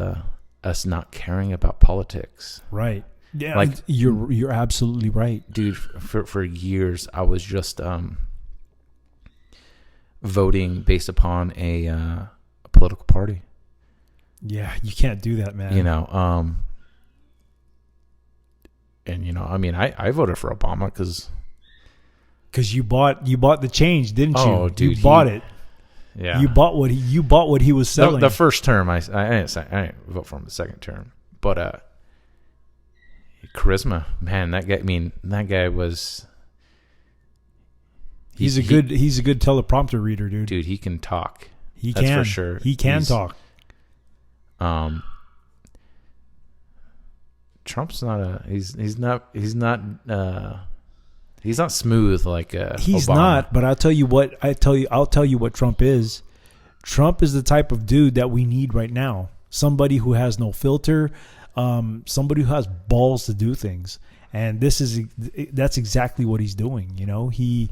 us not caring about politics. Right. Yeah, like you're absolutely right, dude. For years, I was just voting based upon a political party. Yeah, you can't do that, man. And I mean, I voted for Obama because you bought the change, didn't you? Oh, dude, you bought it. Yeah, you bought what he was selling. The first term, I didn't vote for him. The second term, but charisma, man, that guy was. He's a good teleprompter reader, dude. Dude, he can talk. That's for sure. He can talk. Trump's not he's not smooth like he's Obama. not, but I'll tell you what Trump is. Trump is the type of dude that we need right now. Somebody who has no filter, somebody who has balls to do things. And that's exactly what he's doing, He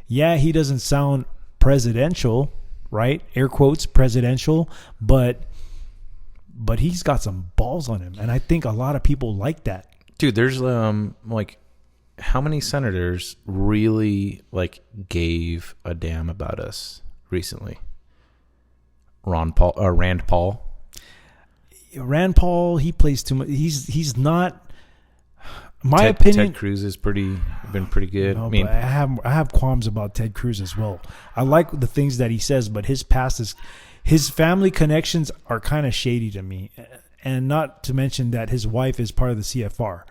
doesn't sound presidential, right? Air quotes presidential, but he's got some balls on him, and I think a lot of people like that. Dude, there's like how many senators really gave a damn about us recently? Rand Paul. Rand Paul, he plays too much. He's not. My opinion. Ted Cruz has been pretty good. No, but I have qualms about Ted Cruz as well. I like the things that he says, but his family connections are kind of shady to me, and not to mention that his wife is part of the CFR.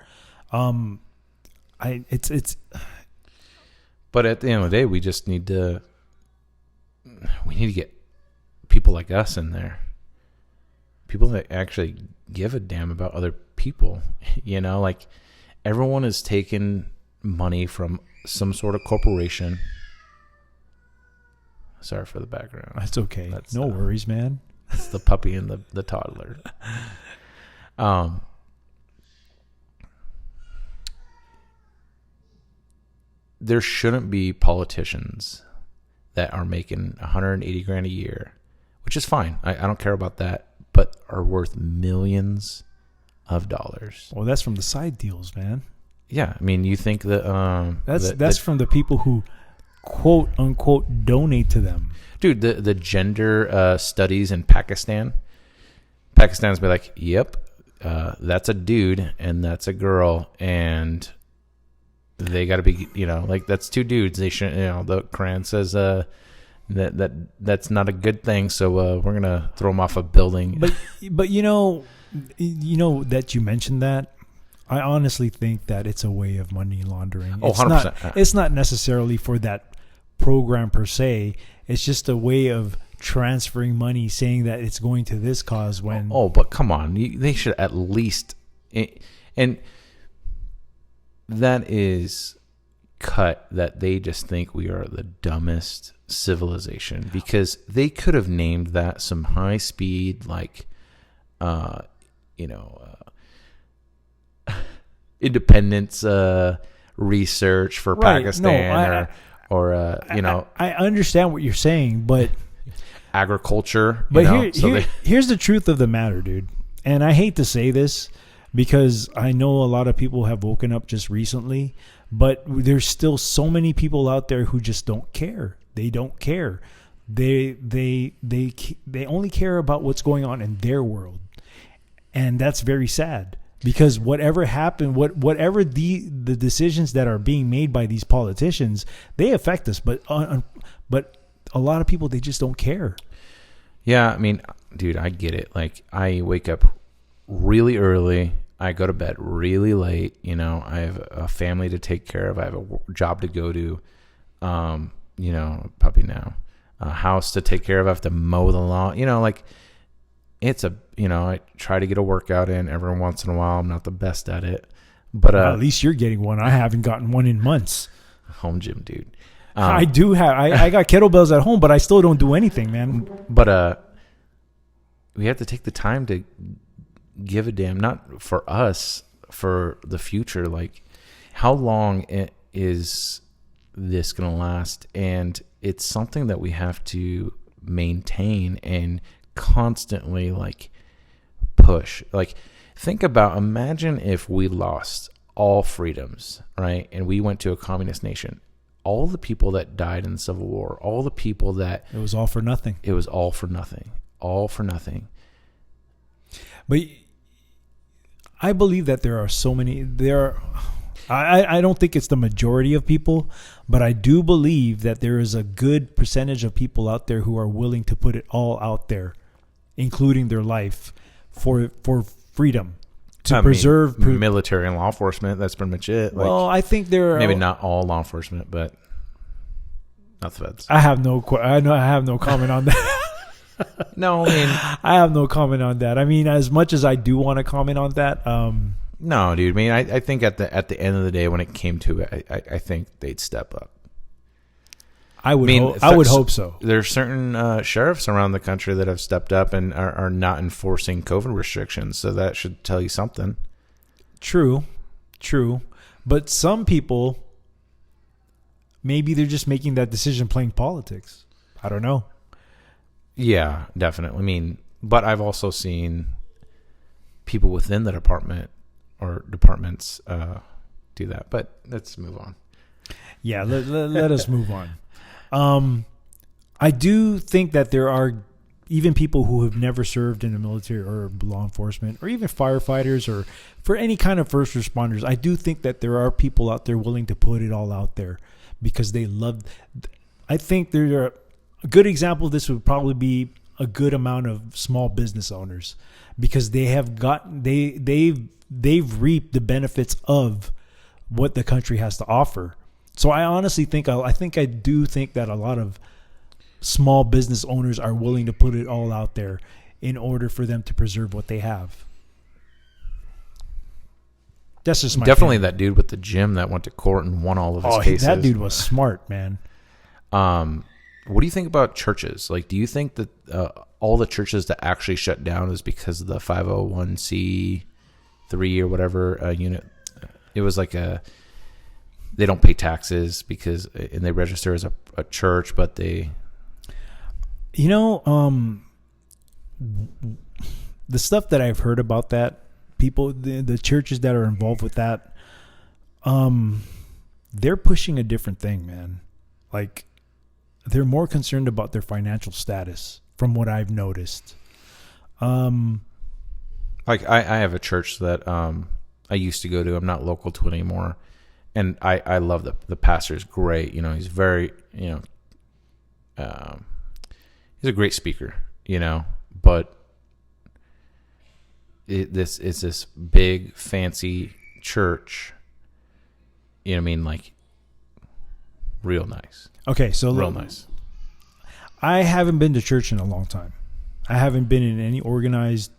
But at the end of the day, we just need to get people like us in there. People that actually give a damn about other people. Everyone is taking money from some sort of corporation. Sorry for the background. That's okay. No worries, man. It's the puppy and the toddler. There shouldn't be politicians that are making $180,000 a year, which is fine. I don't care about that. but are worth millions of dollars. Well, that's from the side deals, man. Yeah, I mean, you think that that's from the people who quote unquote donate to them. Dude, the gender studies in Pakistan's be like, yep, that's a dude and that's a girl, and they got to be, like, that's two dudes. They shouldn't, the Quran says that's not a good thing, so we're gonna throw them off a building. But you know that you mentioned that. I honestly think that it's a way of money laundering. Oh, 100%. It's not necessarily for that program per se. It's just a way of transferring money, saying that it's going to this cause when... Oh, but come on. They should at least... And that is cut that they just think we are the dumbest civilization, because they could have named that some high speed, like, independence research for Pakistan, I understand what you're saying, but agriculture. But here's the truth of the matter, dude. And I hate to say this because I know a lot of people have woken up just recently, but there's still so many people out there who just don't care. They don't care. They only care about what's going on in their world, and that's very sad. Because whatever happened, whatever the decisions that are being made by these politicians, they affect us. But a lot of people, they just don't care. Yeah, I mean, dude, I get it. Like, I wake up really early. I go to bed really late. I have a family to take care of. I have a job to go to. Puppy now, a house to take care of. I have to mow the lawn. It's I try to get a workout in every once in a while. I'm not the best at it, but at least you're getting one. I haven't gotten one in months. Home gym, dude. I do have. I got kettlebells at home, but I still don't do anything, man. But we have to take the time to give a damn, not for us, for the future. Like, how long is this gonna last? And it's something that we have to maintain and constantly, like, push. Like, imagine if we lost all freedoms, right? And we went to a communist nation. All the people that died in the Civil War, all the people that... It was all for nothing. It was all for nothing. All for nothing. But I believe that there are so many... I don't think it's the majority of people, but I do believe that there is a good percentage of people out there who are willing to put it all out there, including their life, for freedom, to preserve military and law enforcement. That's pretty much it. Well, I think there are maybe not all law enforcement, but not the feds. I have no comment on that. No, I mean, I have no comment on that. I mean, as much as I do want to comment on that, no, dude. I mean, I think at the end of the day, when it came to it, I think they'd step up. I would hope so. There's certain sheriffs around the country that have stepped up and are not enforcing COVID restrictions, so that should tell you something. True. But some people, maybe they're just making that decision playing politics. I don't know. Yeah, definitely. I mean, but I've also seen people within the department or departments do that. But let's move on. Yeah, let us move on. I do think that there are even people who have never served in the military or law enforcement or even firefighters or for any kind of first responders. I do think that there are people out there willing to put it all out there because they love. I think there are a good example of this would probably be a good amount of small business owners because they have they've reaped the benefits of what the country has to offer. So I honestly think I do think that a lot of small business owners are willing to put it all out there in order for them to preserve what they have. That's just my definitely opinion. That dude with the gym that went to court and won all of his cases. That dude was smart, man. What do you think about churches? Like, do you think that all the churches that actually shut down is because of the 501c3 or whatever unit? It was like they don't pay taxes because and they register as a church, but they... the stuff that I've heard about that, people, the churches that are involved with that, they're pushing a different thing, man. Like, they're more concerned about their financial status, from what I've noticed. Like I have a church that I used to go to. I'm not local to it anymore, and I love the pastor's great. You know, he's very, you know, he's a great speaker. You know, but this is this big fancy church. You know what I mean? Like, real nice. Okay, so real nice. I haven't been to church in a long time. I haven't been in any organized.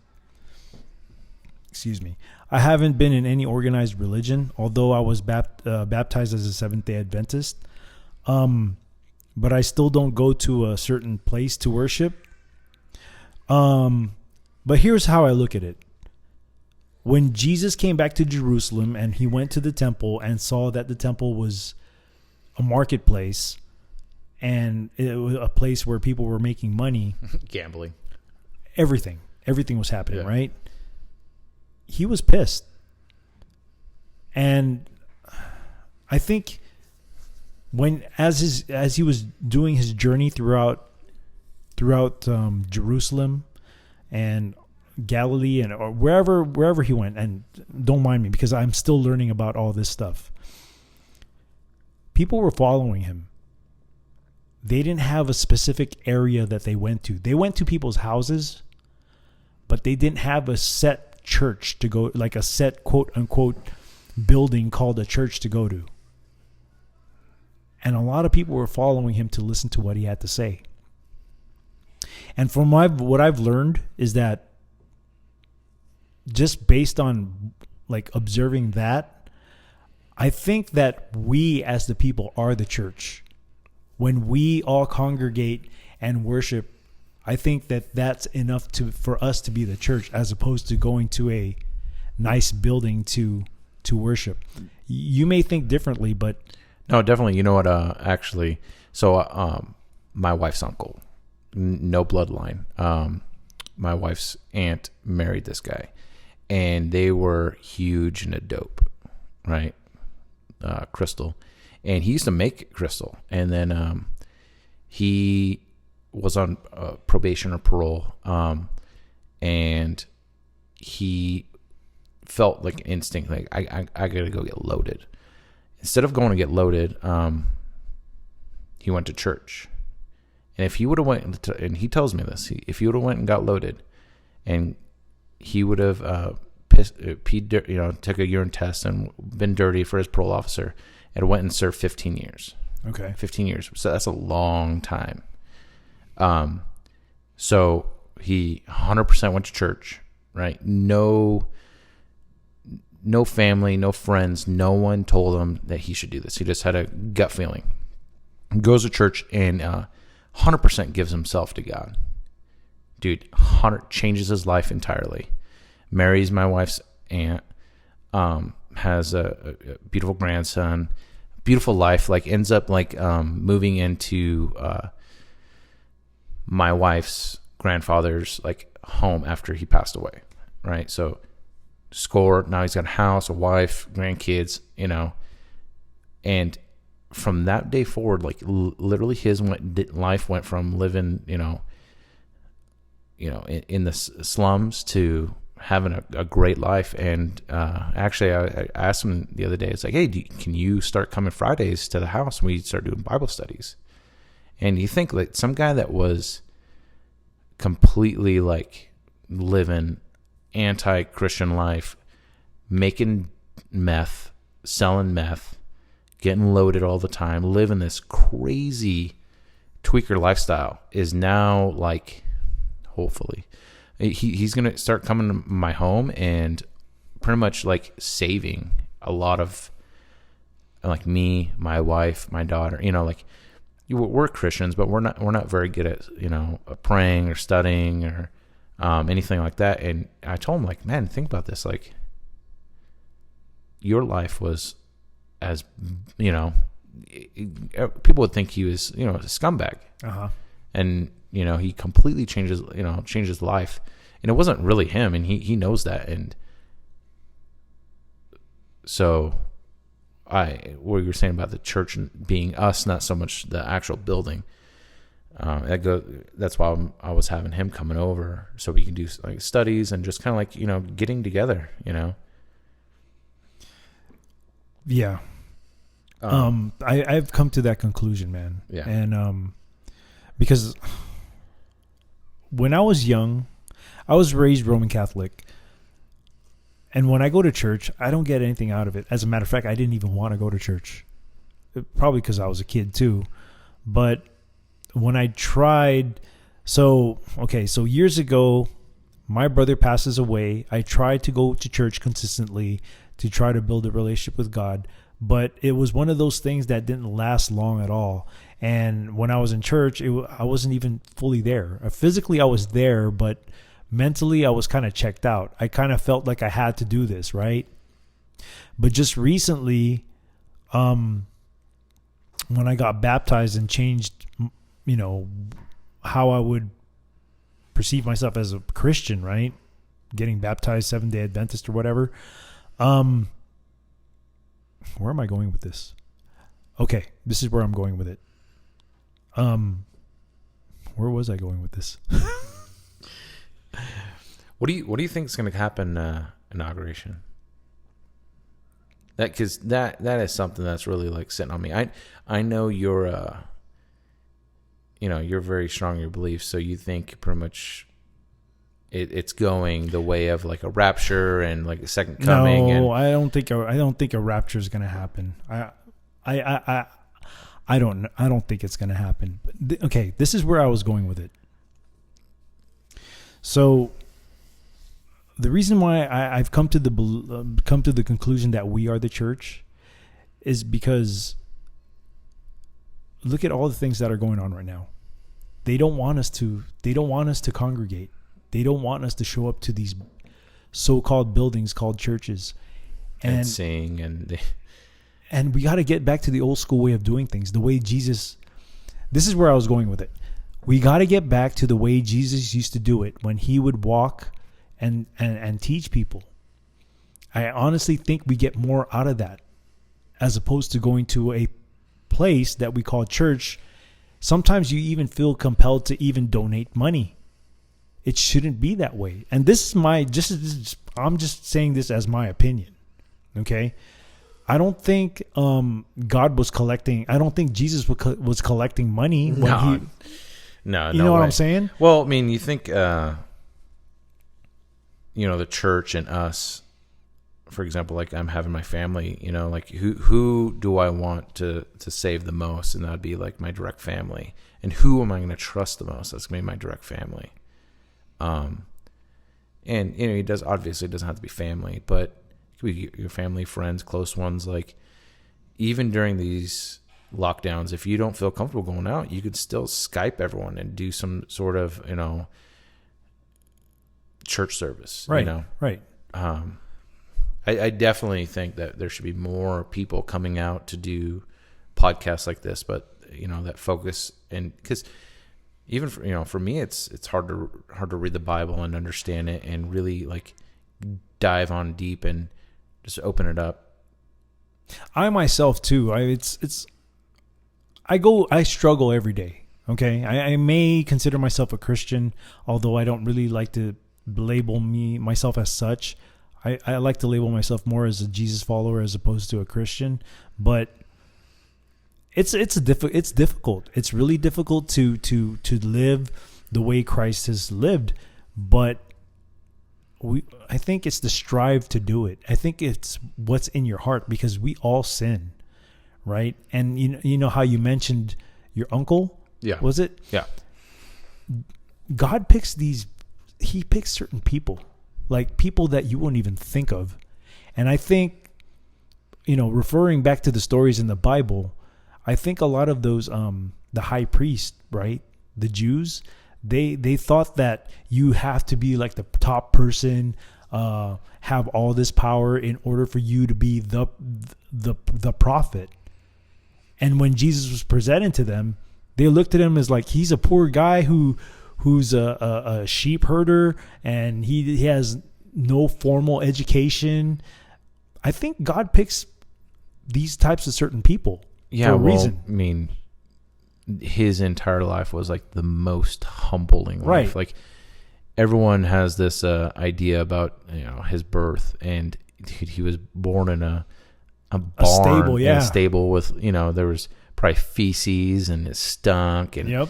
Excuse me. I haven't been in any organized religion, although I was baptized as a Seventh-day Adventist. But I still don't go to a certain place to worship. But here's how I look at it. When Jesus came back to Jerusalem and he went to the temple and saw that the temple was a marketplace and it was a place where people were making money. Gambling. Everything was happening, right? He was pissed. And I think as he was doing his journey throughout Jerusalem and Galilee and or wherever he went, and don't mind me because I'm still learning about all this stuff. People were following him. They didn't have a specific area that they went to. They went to people's houses, but they didn't have a set church to go, like a set quote unquote building called a church to go to. And a lot of people were following him to listen to what he had to say. And from what I've learned is that just based on like observing that, I think that we as the people are the church. When we all congregate and worship, I think that that's enough for us to be the church, as opposed to going to a nice building to worship. You may think differently, but no, definitely. You know what? Actually, so my wife's uncle, no bloodline. My wife's aunt married this guy, and they were huge into dope, right? Crystal, and he used to make crystal, and then he was on probation or parole, and he felt like an instinct, like I gotta go get loaded. Instead of going to get loaded, he went to church. And if he would have went, and he tells me this, if he would have went and got loaded, and he would have peed, you know, took a urine test and been dirty for his parole officer, and went and served 15 years. Okay, 15 years. So that's a long time. So he 100% went to church, right? No family, no friends, no one told him that he should do this. He just had a gut feeling. He goes to church and 100% gives himself to God. Dude, changes his life entirely. Marries my wife's aunt, has a beautiful grandson, beautiful life, like ends up like moving into my wife's grandfather's like home after he passed away, right? So now he's got a house, a wife, grandkids, you know, and from that day forward, like literally his life went from living, you know, in the slums to having a great life. And actually, I asked him the other day, it's like, hey, can you start coming Fridays to the house and we start doing Bible studies? And you think like some guy that was completely like living anti-Christian life, making meth, selling meth, getting loaded all the time, living this crazy tweaker lifestyle, is now like, hopefully, he's going to start coming to my home and pretty much like saving a lot of like me, my wife, my daughter, you know, like we're Christians, but we're not very good at, you know, praying or studying or anything like that. And I told him, like, man, think about this. Like, your life was, as, you know, people would think he was, you know, a scumbag. Uh-huh. And, you know, he completely changes his life. And it wasn't really him, and he knows that. And so what you were saying about the church being us, not so much the actual building. That's why I was having him coming over so we can do like studies and just kind of like, getting together, Yeah. I've come to that conclusion, man. Yeah. And because when I was young, I was raised Roman Catholic. And when I go to church, I don't get anything out of it. As a matter of fact, I didn't even want to go to church. Probably because I was a kid too. But when I tried, so years ago, my brother passes away. I tried to go to church consistently to try to build a relationship with God. But it was one of those things that didn't last long at all. And when I was in church, I wasn't even fully there. Physically, I was there, but mentally, I was kind of checked out. I kind of felt like I had to do this, right? But just recently, when I got baptized and changed, how I would perceive myself as a Christian, right? Getting baptized, Seventh-day Adventist or whatever. Where am I going with this? Okay, this is where I'm going with it. Where was I going with this? What do you think is going to happen inauguration? Because that is something that's really like sitting on me. I know you're you're very strong in your beliefs, so you think pretty much it's going the way of like a rapture and like a second coming. No, I don't think a rapture is going to happen. I don't think it's going to happen. Okay, this is where I was going with it. So the reason why I've come to the conclusion that we are the church is because look at all the things that are going on right now. They don't want us to congregate. They don't want us to show up to these so-called buildings called churches and sing and we got to get back to the old school way of doing things. The way Jesus, this is where I was going with it. We got to get back to the way Jesus used to do it when he would walk and teach people. I honestly think we get more out of that as opposed to going to a place that we call church. Sometimes you even feel compelled to even donate money. It shouldn't be that way. And this is I'm just saying this as my opinion. Okay. I don't think God was collecting. I don't think Jesus was collecting money when he. No, you know what I'm saying? Well, I mean, you think, the church and us, for example, like I'm having my family, like who do I want to save the most? And that'd be like my direct family. And who am I going to trust the most? That's going to be my direct family. And it doesn't have to be family, but it could be your family, friends, close ones. Like even during these lockdowns, if you don't feel comfortable going out, you could still Skype everyone and do some sort of, church service, right? Right. I definitely think that there should be more people coming out to do podcasts like this, but that focus, and because even for me, it's hard to read the Bible and understand it and really like dive on deep and just open it up. I myself too. I struggle every day. Okay. I may consider myself a Christian, although I don't really like to label myself as such. I like to label myself more as a Jesus follower as opposed to a Christian, but it's difficult. It's really difficult to live the way Christ has lived, but I think it's the strive to do it. I think it's what's in your heart, because we all sin, right? And you know how you mentioned your uncle? Yeah. Was it? Yeah. God picks he picks certain people, like people that you wouldn't even think of. And I think, referring back to the stories in the Bible, I think a lot of those, the high priest, right? The Jews, they thought that you have to be like the top person, have all this power in order for you to be the prophet. And when Jesus was presented to them, they looked at him as like, he's a poor guy who who's a sheep herder and he has no formal education. I think God picks these types of certain people for a reason. I mean, his entire life was like the most humbling life. Right. Like everyone has this idea about his birth, and he was born in a barn, stable, in a stable with there was probably feces and it stunk, and Yep.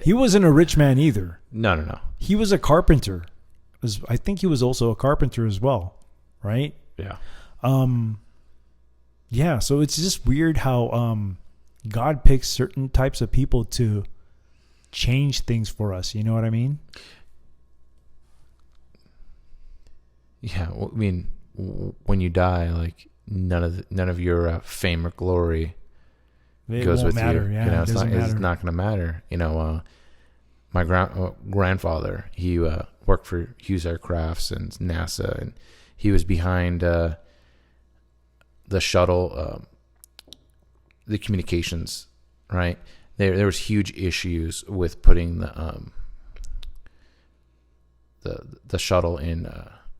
He wasn't a rich man either. No. He was a carpenter. I think he was also a carpenter as well, right? Yeah. Yeah, so it's just weird how God picks certain types of people to change things for us. You know what I mean? Yeah, well, I mean, when you die, like none of your fame or glory goes with matter. you. Yeah, it's not going to matter. My grandfather, he worked for Hughes Aircrafts and NASA, and he was behind the shuttle, the communications. Right, there was huge issues with putting the shuttle in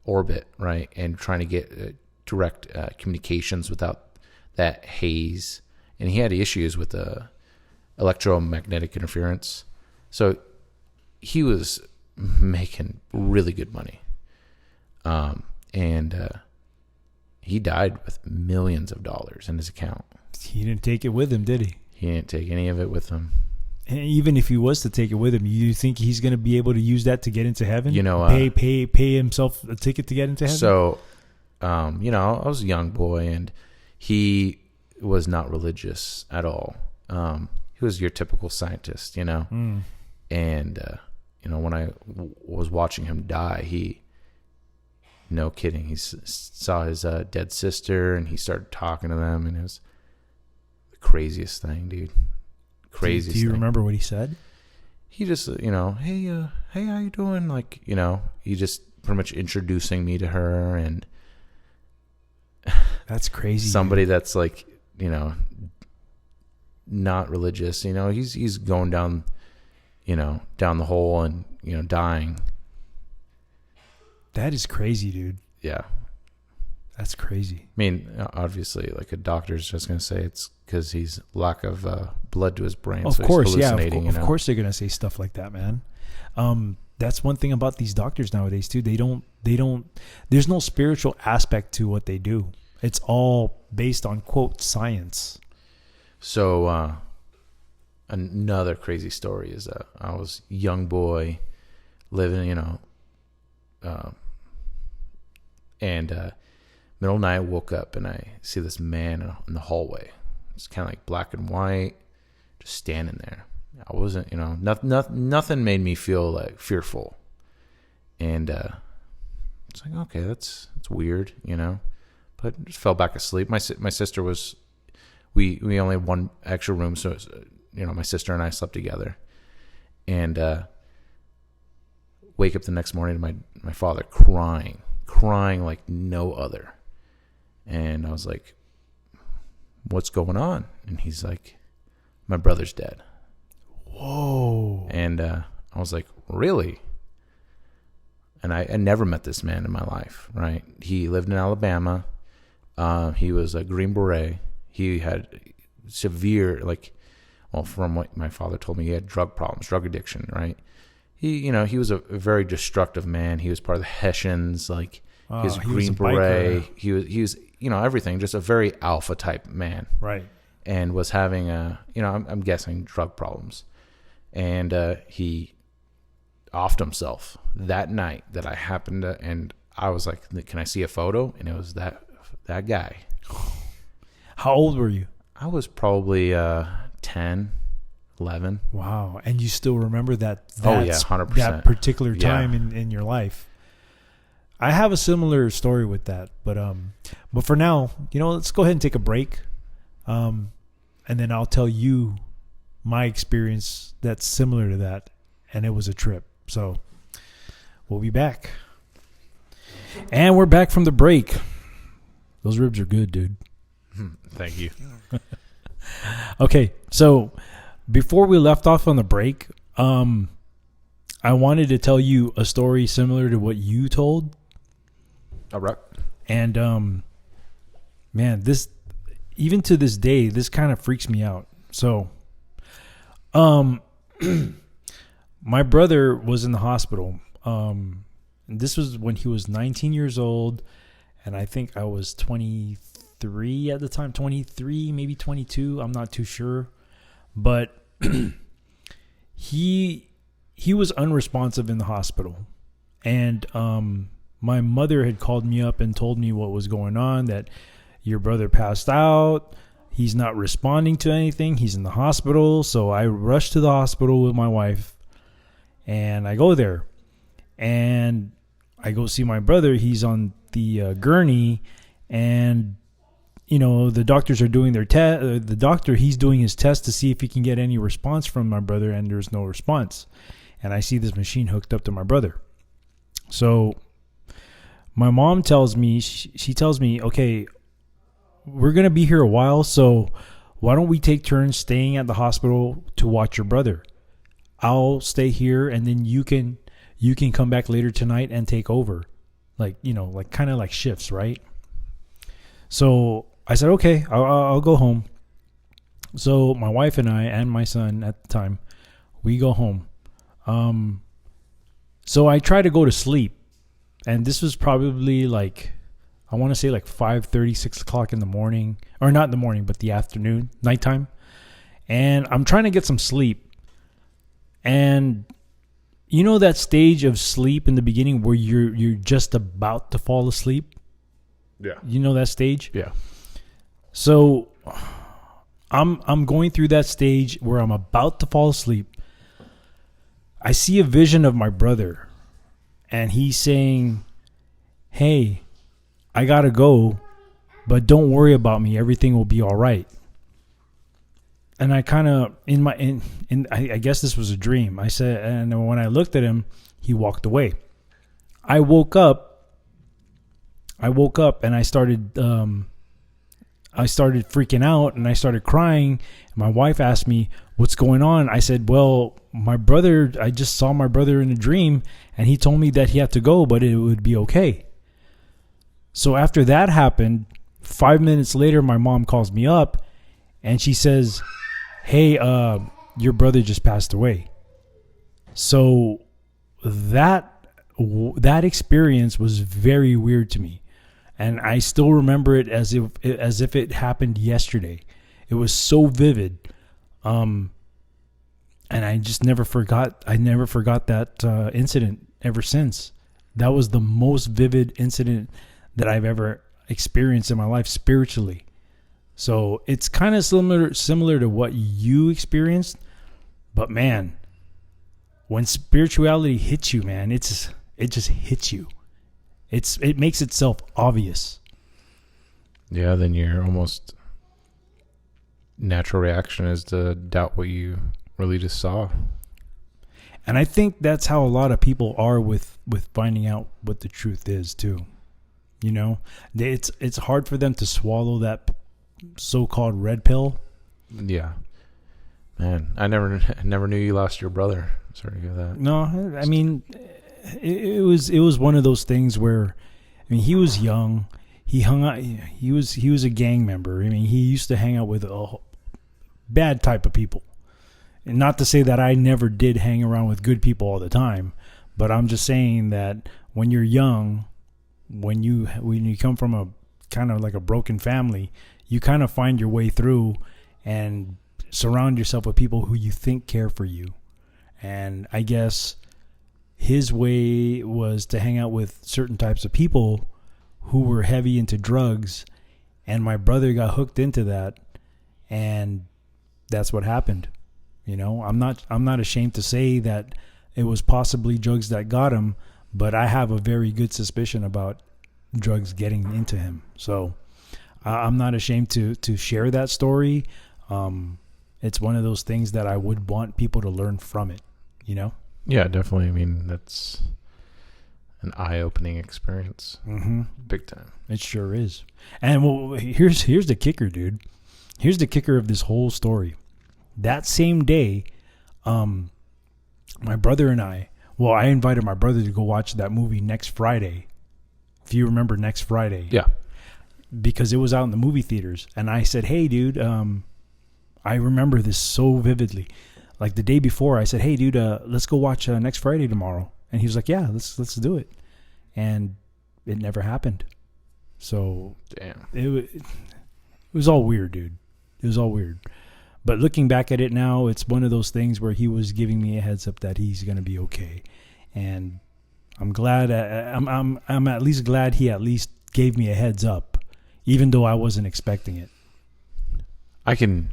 orbit, right, and trying to get direct communications without that haze. And he had issues with the electromagnetic interference. So he was making really good money. And he died with millions of dollars in his account. He didn't take it with him, did he? He didn't take any of it with him. And even if he was to take it with him, you think he's going to be able to use that to get into heaven? Pay himself a ticket to get into heaven? So, I was a young boy, and he was not religious at all. He was your typical scientist, And, when I was watching him die, no kidding, he saw his dead sister, and he started talking to them, and it was the craziest thing, dude. Craziest thing. Do you remember what he said? He just, hey, how you doing? Like, he just pretty much introducing me to her, and that's crazy. Somebody that's like, not religious, he's going down, down the hole and, dying. That is crazy, dude. Yeah. That's crazy. I mean, obviously, like a doctor's just going to say it's because he's lack of blood to his brain. Of course, he's yeah. hallucinating, Of course they're going to say stuff like that, man. That's one thing about these doctors nowadays, too. They don't, there's no spiritual aspect to what they do. It's all based on, quote, science. So, another crazy story is I was a young boy living, and middle of the night, I woke up and I see this man in the hallway. It's kind of like black and white, just standing there. I wasn't, nothing made me feel like fearful. And it's like, okay, that's weird, but just fell back asleep. My sister was, we only had one extra room, so my sister and I slept together. And wake up the next morning to my father crying like no other. And I was like, what's going on? And he's like, my brother's dead. Whoa. And I was like, really? And I never met this man in my life, right? He lived in Alabama. He was a Green Beret. He had severe, from what my father told me, he had drug problems, drug addiction, right? He was a very destructive man. He was part of the Hessians, he was Green Beret. He was everything, just a very alpha type man. Right. And was having I'm guessing drug problems. And he offed himself that night that I happened to, and I was like, can I see a photo? And it was that guy. How old were you? I was probably 10, 11. Wow. And you still remember that 100%. That particular time in your life. I have a similar story with that, but for now, let's go ahead and take a break. And then I'll tell you my experience that's similar to that, and it was a trip. So we'll be back. And we're back from the break. Those ribs are good, dude. Thank you. Okay, so before we left off on the break, I wanted to tell you a story similar to what you told. All right. And man, this, even to this day, this kind of freaks me out. So, my brother was in the hospital. This was when he was 19 years old, and I think I was 23 at the time, 23, maybe 22. I'm not too sure, but he was unresponsive in the hospital, and my mother had called me up and told me what was going on, that your brother passed out. He's not responding to anything. He's in the hospital. So I rushed to the hospital with my wife, and I go there, and I go see my brother. He's on the gurney, and the doctors are doing their test. He's doing his test to see if he can get any response from my brother, and there's no response. And I see this machine hooked up to my brother. So my mom tells me, she tells me, okay, we're going to be here a while, so why don't we take turns staying at the hospital to watch your brother? I'll stay here, and then you can come back later tonight and take over. Like kind of like shifts, right? So I said, okay, I'll go home. So my wife and I and my son at the time, we go home. So I try to go to sleep, and this was probably like, I want to say like 5:30, 6 o'clock in the morning, or not in the morning, but the afternoon, nighttime. And I'm trying to get some sleep. And you know that stage of sleep in the beginning where you're just about to fall asleep? Yeah. You know that stage? Yeah. So I'm going through that stage where I'm about to fall asleep. I see a vision of my brother, and he's saying, "Hey, I gotta go, but don't worry about me. Everything will be all right." And I kind of, I guess this was a dream. I said, and when I looked at him, he walked away. I woke up, and I started freaking out, and I started crying. My wife asked me, "What's going on?" I said, "Well, I just saw my brother in a dream, and he told me that he had to go, but it would be okay." So after that happened, 5 minutes later, my mom calls me up, and she says, "Hey, your brother just passed away." So that experience was very weird to me, and I still remember it as if it happened yesterday. It was so vivid, and I just never forgot. I never forgot that incident ever since. That was the most vivid incident that I've ever experienced in my life spiritually. So it's kind of similar to what you experienced, but man, when spirituality hits you, man, it just hits you. It makes itself obvious. Yeah, then your almost natural reaction is to doubt what you really just saw. And I think that's how a lot of people are with finding out what the truth is too. It's hard for them to swallow that so-called red pill. Yeah, man, I never knew you lost your brother. Sorry to hear that. No, I mean, it was one of those things where, I mean, he was young. He hung out. He was a gang member. I mean, he used to hang out with a bad type of people. And not to say that I never did hang around with good people all the time, but I'm just saying that when you're young, when you come from a kind of like a broken family, you kind of find your way through and surround yourself with people who you think care for you. And I guess his way was to hang out with certain types of people who were heavy into drugs, and my brother got hooked into that, and that's what happened. I'm not ashamed to say that it was possibly drugs that got him, but I have a very good suspicion about drugs getting into him. So I'm not ashamed to share that story. It's one of those things that I would want people to learn from it, Yeah, definitely. I mean, that's an eye-opening experience. Mm-hmm. Big time. It sure is. And here's the kicker, dude. Here's the kicker of this whole story. that same day, my brother and I invited my brother to go watch that movie Next Friday. If you remember Next Friday. Yeah. Because it was out in the movie theaters. And I said, hey, dude, I remember this so vividly. Like the day before, I said, hey, dude, let's go watch Next Friday tomorrow. And he was like, yeah, let's do it. And it never happened. So Damn. It was all weird, dude. It was all weird. But looking back at it now, it's one of those things where he was giving me a heads up that he's going to be okay. And I'm glad, I'm at least glad he at least gave me a heads up, even though I wasn't expecting it. I can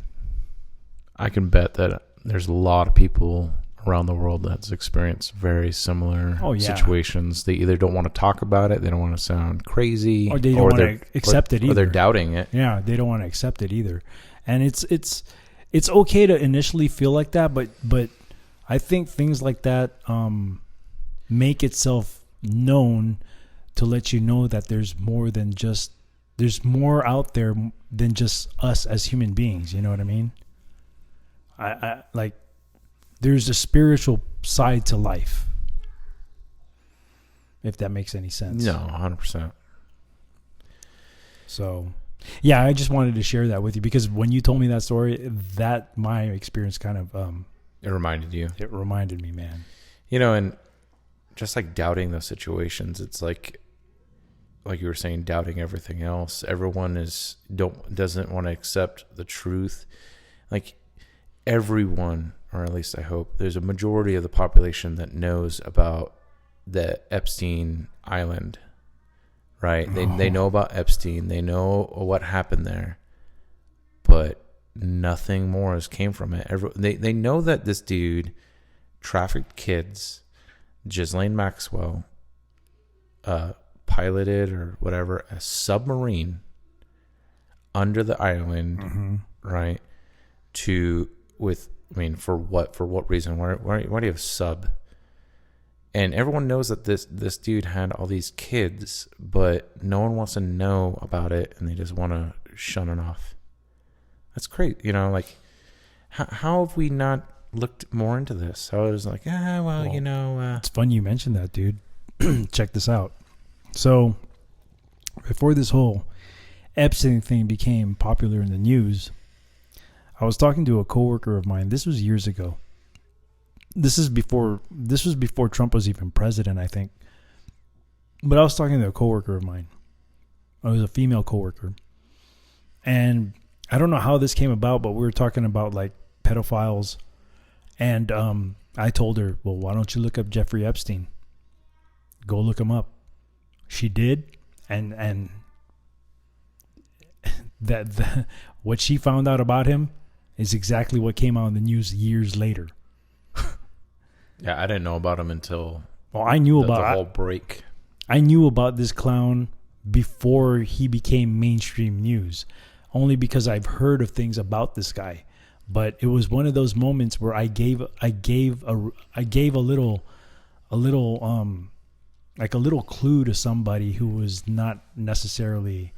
bet that there's a lot of people around the world that's experienced very similar situations. They either don't want to talk about it, they don't want to sound crazy, or they don't want to accept it either. Or they're doubting it. Yeah, they don't want to accept it either. And it's okay to initially feel like that, but I think things like that make itself known to let you know that there's more out there than just us as human beings. You know what I mean? I like there's a spiritual side to life, if that makes any sense. No, 100%. So, yeah, I just wanted to share that with you because when you told me that story, that my experience kind of it reminded you. It reminded me, man. You know, and just like doubting those situations, it's like you were saying, doubting everything else. Everyone doesn't want to accept the truth. Like everyone, or at least I hope, there's a majority of the population that knows about the Epstein Island, right? They know about Epstein. They know what happened there, but nothing more has came from it. They know that this dude trafficked kids, Ghislaine Maxwell, piloted or whatever a submarine under the island, right? For what reason? Why do you have sub? And everyone knows that this dude had all these kids, but no one wants to know about it, and they just want to shun it off. That's great, you know. Like, how have we not looked more into this? I was like, you know. It's fun you mentioned that, dude. Check this out. So, before this whole Epstein thing became popular in the news, I was talking to a coworker of mine. This was years ago. This was before Trump was even president, I think. But I was talking to a coworker of mine. I was a female coworker. And I don't know how this came about, but we were talking about like pedophiles. And I told her, well, why don't you look up Jeffrey Epstein? Go look him up. She did. And that what she found out about him is exactly what came out in the news years later. Yeah, I didn't know about him until I knew about the whole break. I knew about this clown before he became mainstream news, only because I've heard of things about this guy. But it was one of those moments where I gave a little clue to somebody who was not necessarily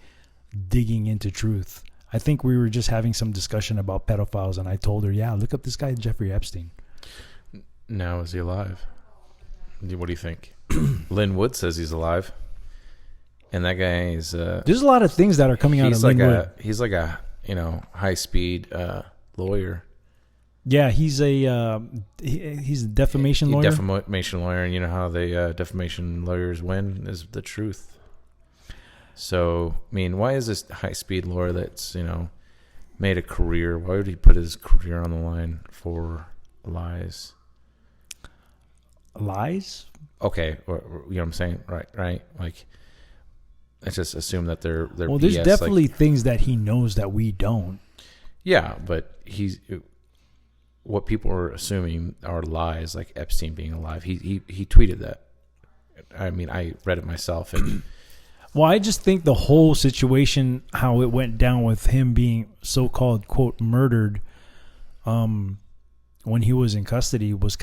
digging into truth. I think we were just having some discussion about pedophiles, and I told her, yeah, look up this guy, Jeffrey Epstein. Now, is he alive? What do you think? Lynn Wood says he's alive. And that guy is... there's a lot of things that are coming out of Lynn Wood. He's like a, high-speed lawyer. Yeah, he's a defamation lawyer. Defamation lawyer, and you know how the defamation lawyers win is the truth. So, I mean, why is this high-speed lawyer that's, made a career, why would he put his career on the line for lies? Lies? Okay, you know what I'm saying? Right. Like, let's just assume that they're well, BS, there's definitely things that he knows that we don't. Yeah, but what people are assuming are lies, like Epstein being alive. He tweeted that. I mean, I read it myself, and well, I just think the whole situation, how it went down with him being so-called quote murdered, when he was in custody was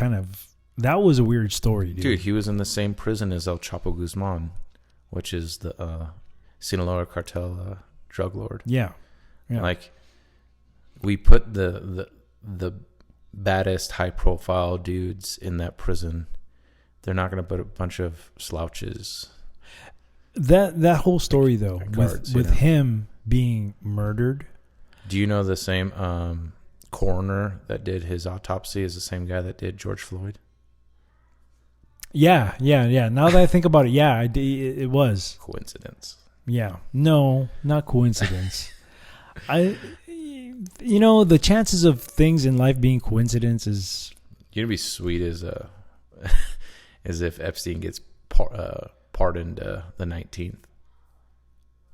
that was a weird story, dude. Dude, he was in the same prison as El Chapo Guzman, which is the Sinaloa cartel drug lord. Yeah. Like, we put the the baddest high profile dudes in that prison. They're not going to put a bunch of slouches. That whole story though, Guards, with him being murdered. Do you know the same coroner that did his autopsy is the same guy that did George Floyd? Yeah. Now that I think about it, yeah, it was Coincidence. Yeah, no, not coincidence. The chances of things in life being coincidence is. You'd be sweet as as if Epstein gets pardoned the 19th.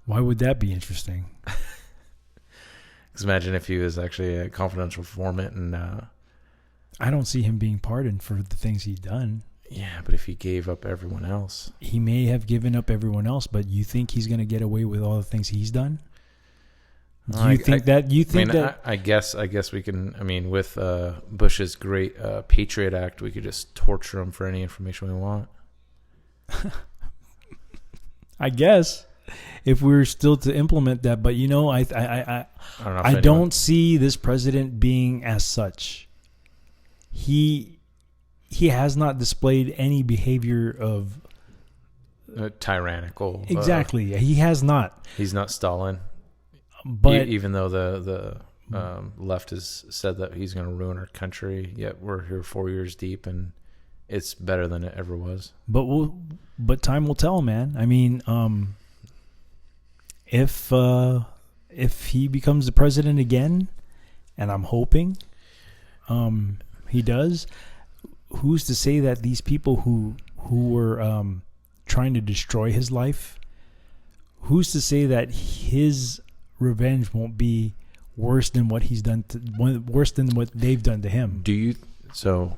Why would that be interesting? Because imagine if he was actually a confidential informant and. I don't see him being pardoned for the things he's done. Yeah, but if he gave up everyone else. He may have given up everyone else, but you think he's going to get away with all the things he's done? I guess we can. I mean, with Bush's great Patriot Act, we could just torture him for any information we want. I guess if we were still to implement that, but I don't see this president being as such. He has not displayed any behavior of tyrannical. Exactly, he has not. He's not Stalin. But even though the left has said that he's going to ruin our country, yet we're here 4 years deep, and it's better than it ever was. But time will tell, man. I mean, if he becomes the president again, and I'm hoping he does, who's to say that these people who were trying to destroy his life, who's to say that his revenge won't be worse than what he's done worse than what they've done to him? So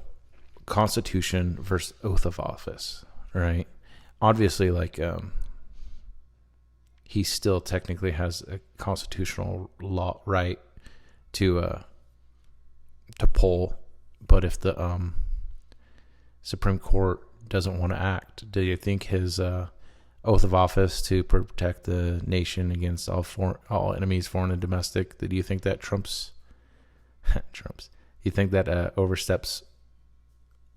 Constitution versus oath of office, right? Obviously, he still technically has a constitutional law right to poll, but if the Supreme Court doesn't want to act, do you think his oath of office to protect the nation against all enemies, foreign and domestic, do you think that trumps? You think that oversteps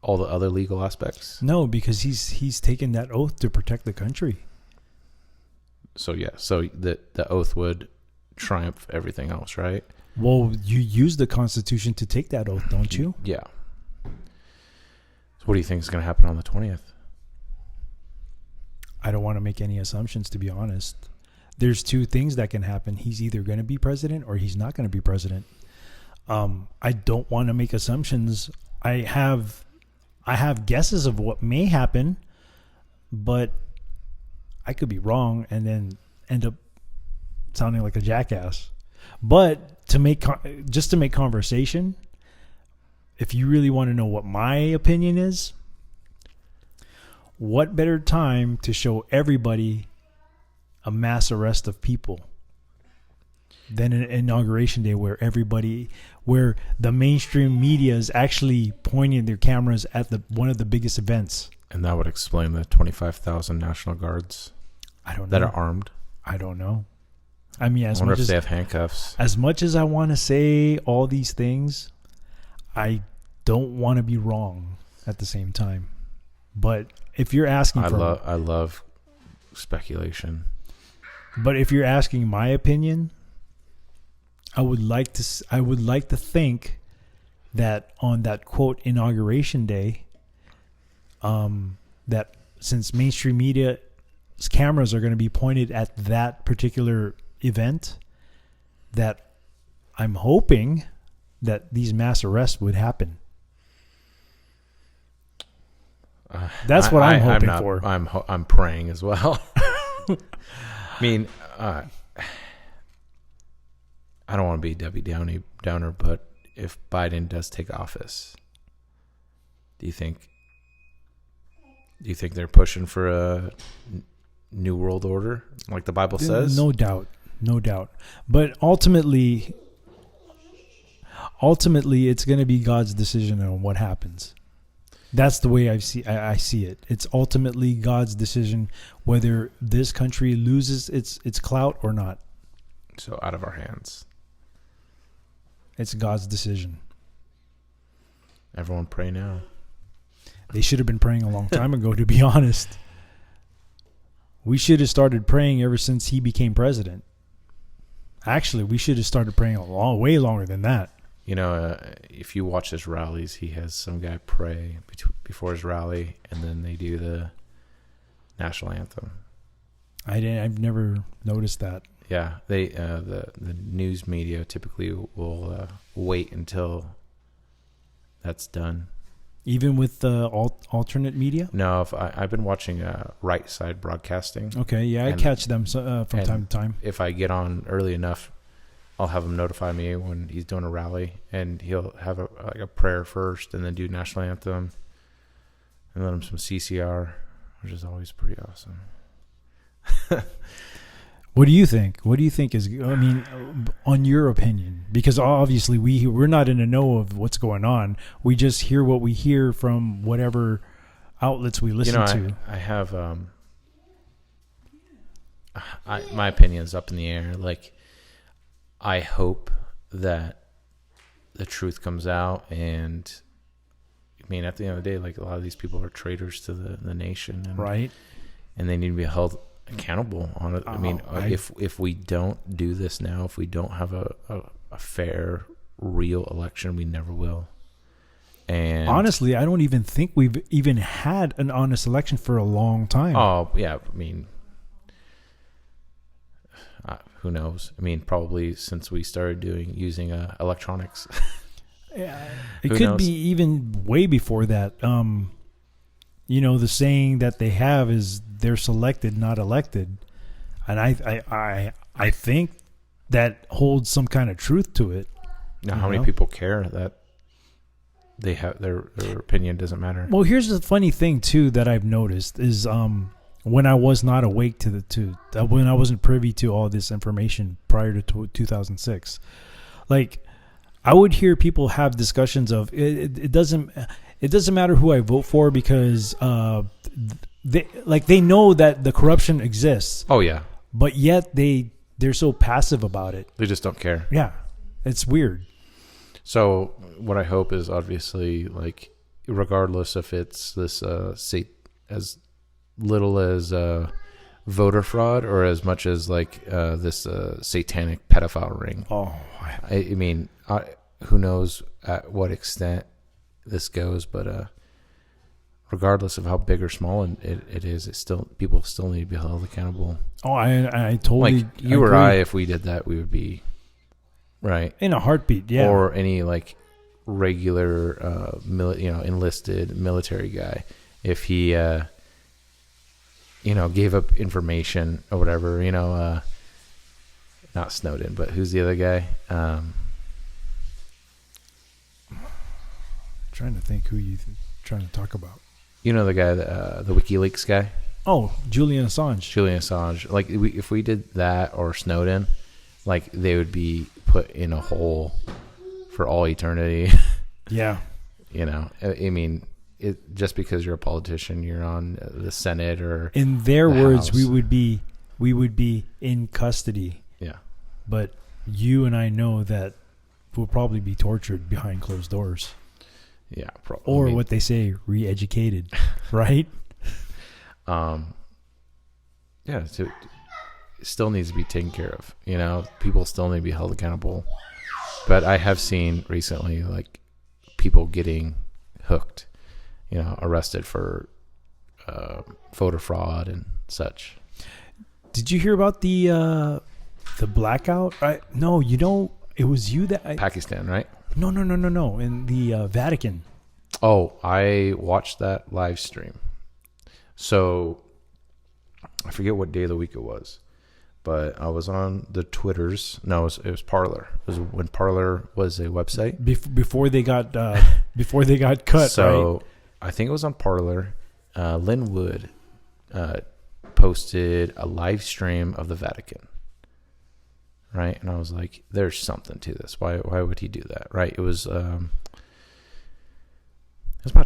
all the other legal aspects? No, because he's taken that oath to protect the country. So the oath would triumph everything else, right? Well, you use the Constitution to take that oath, don't you? Yeah. So what do you think is going to happen on the 20th? I don't want to make any assumptions, to be honest. There's two things that can happen. He's either going to be president or he's not going to be president. I don't want to make assumptions. I have guesses of what may happen, but I could be wrong and then end up sounding like a jackass. But to make conversation, if you really want to know what my opinion is, what better time to show everybody a mass arrest of people than an inauguration day where the mainstream media is actually pointing their cameras at one of the biggest events. And that would explain the 25,000 National Guards that are armed. I don't know. I mean, I wonder if they have handcuffs. As much as I want to say all these things, I don't want to be wrong at the same time. But if you're asking I love speculation. But if you're asking my opinion, I would like to think that on that quote inauguration day, that since mainstream media's cameras are going to be pointed at that particular event, that I'm hoping that these mass arrests would happen. That's what I'm hoping for. I'm praying as well. I mean, I don't want to be Debbie Downer, but if Biden does take office, do you think they're pushing for a new world order like the Bible says? No doubt. But ultimately it's going to be God's decision on what happens. That's the way I see it. It's ultimately God's decision whether this country loses its clout or not. So out of our hands. It's God's decision. everyone pray now. They should have been praying a long time ago, to be honest. We should have started praying ever since he became president. Actually, we should have started praying way longer than that. You know, if you watch his rallies, he has some guy pray before his rally, and then they do the national anthem. I've never noticed that. Yeah, they the news media typically will wait until that's done. Even with the alternate media? No, I've been watching Right Side Broadcasting. Okay, yeah, I catch them from time to time. If I get on early enough, I'll have him notify me when he's doing a rally, and he'll have a prayer first, and then do national anthem, and then some CCR, which is always pretty awesome. What do you think? What do you think is, I mean, on your opinion? Because obviously we're not in the know of what's going on. We just hear what we hear from whatever outlets we listen to. I have my opinion's up in the air. Like, I hope that the truth comes out, and I mean, at the end of the day, like, a lot of these people are traitors to the nation, and, right? And they need to be held accountable on it. I mean, if we don't do this now, if we don't have a fair, real election, we never will. And honestly, I don't even think we've even had an honest election for a long time. Oh yeah, I mean, who knows? I mean, probably since we started using electronics. Yeah, it could be even way before that. You know, the saying that they have is they're selected, not elected, and I think that holds some kind of truth to it. Now, how many people care that they have their opinion doesn't matter? Well, here's the funny thing too that I've noticed is when I was not awake when I wasn't privy to all this information prior to 2006, like I would hear people have discussions of it doesn't matter who I vote for because they know that the corruption exists. Oh yeah, but yet they're so passive about it. They just don't care. Yeah, it's weird. So what I hope is obviously, like, regardless if it's this as little as voter fraud or as much as like this satanic pedophile ring. Oh, I mean, who knows at what extent this goes, but regardless of how big or small it is, it's still, people still need to be held accountable. Oh, I totally, like you agree. or I, if we did that, we would be right in a heartbeat. Yeah, or any like regular enlisted military guy, if he gave up information or whatever, not Snowden, but who's the other guy? Trying to think who you trying to talk about. You know the guy, the WikiLeaks guy? Oh, Julian Assange. Like, if we did that, or Snowden, like, they would be put in a hole for all eternity. Yeah. I mean, just because you're a politician, you're on the Senate or in their words, House. we would be in custody. Yeah. But you and I know that we'll probably be tortured behind closed doors. Yeah, probably. Or what they say, re-educated, right? Yeah, it still needs to be taken care of. People still need to be held accountable. But I have seen recently, like, people getting hooked, arrested for voter fraud and such. Did you hear about the blackout? No, it was you that Pakistan, right? No. In the Vatican. Oh, I watched that live stream. So I forget what day of the week it was, but I was on the Twitters. No, it was Parler. It was when Parler was a website before they got cut. So right? I think it was on Parler. Lynn Wood posted a live stream of the Vatican. Right, and I was like, "There's something to this. Why would he do that?" Right? It was about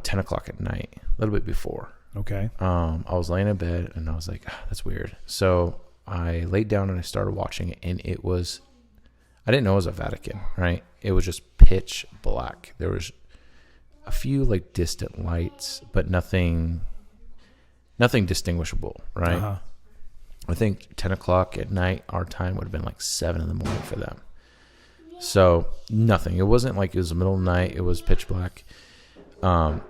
10 o'clock at night, a little bit before. Okay. I was laying in bed and I was like, "That's weird." So I laid down and I started watching it, and I didn't know it was a Vatican. Right? It was just pitch black. There was a few like distant lights, but nothing distinguishable, right? Uh-huh. I think 10 o'clock at night, our time would have been like 7 in the morning for them. So nothing. It wasn't like it was the middle of the night. It was pitch black. No,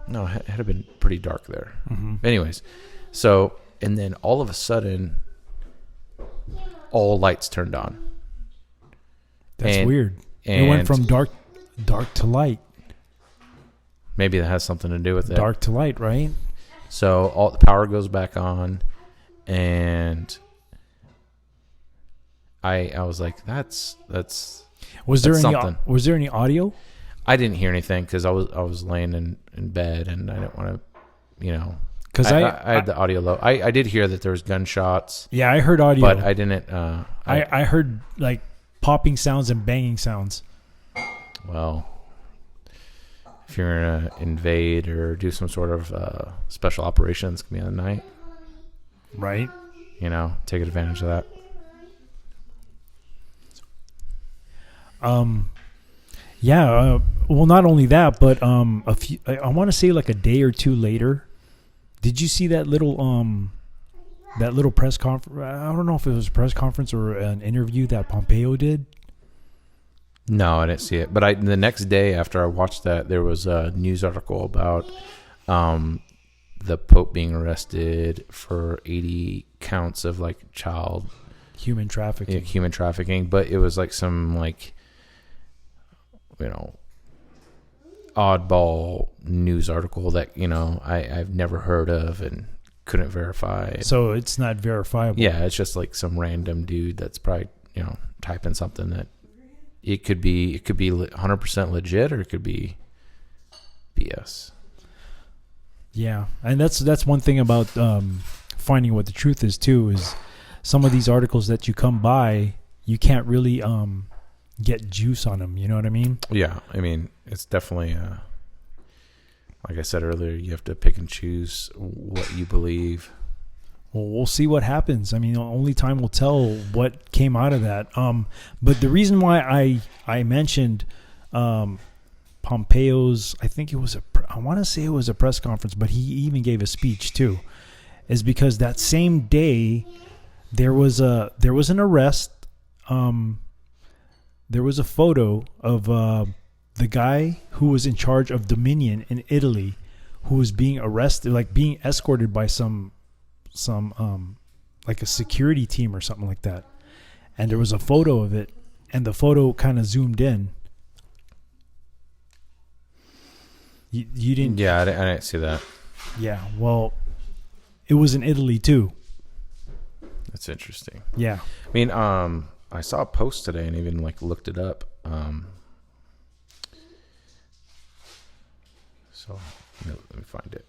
it had been pretty dark there. Mm-hmm. Anyways, so, and then all of a sudden, all lights turned on. That's weird. It went from dark to light. Maybe that has something to do with it. Dark to light, right? So all the power goes back on, and I was like, that's Was there something. any audio? I didn't hear anything because I was laying in bed and I didn't want to, because I had the audio low. I did hear that there was gunshots. Yeah, I heard audio, but I didn't. I heard like popping sounds and banging sounds. Well, if you're gonna invade or do some sort of special operations, can be at night, right? Take advantage of that. Yeah. Well, not only that, but a few. I want to say like a day or two later. Did you see that little press conference? I don't know if it was a press conference or an interview that Pompeo did. No, I didn't see it. But the next day after I watched that, there was a news article about the Pope being arrested for 80 counts of like child human trafficking. But it was like some like oddball news article that I've never heard of and couldn't verify. So it's not verifiable. Yeah, it's just like some random dude that's probably typing something that it could be 100% legit or it could be BS. Yeah, and that's one thing about finding what the truth is too, is some of these articles that you come by, you can't really get juice on them. You know what I mean? Yeah, I mean it's definitely like I said earlier, you have to pick and choose what you believe. Well, we'll see what happens. I mean, only time will tell what came out of that. But the reason why I mentioned Pompeo's, I think it was I want to say it was a press conference, but he even gave a speech too, is because that same day there was an arrest. There was a photo of the guy who was in charge of Dominion in Italy, who was being arrested, like being escorted by some like a security team or something like that. And there was a photo of it, and the photo kind of zoomed in. You didn't? Yeah, I didn't see that. Yeah, well, it was in Italy too. That's interesting. Yeah. I mean, I saw a post today and even like looked it up. So let me find it.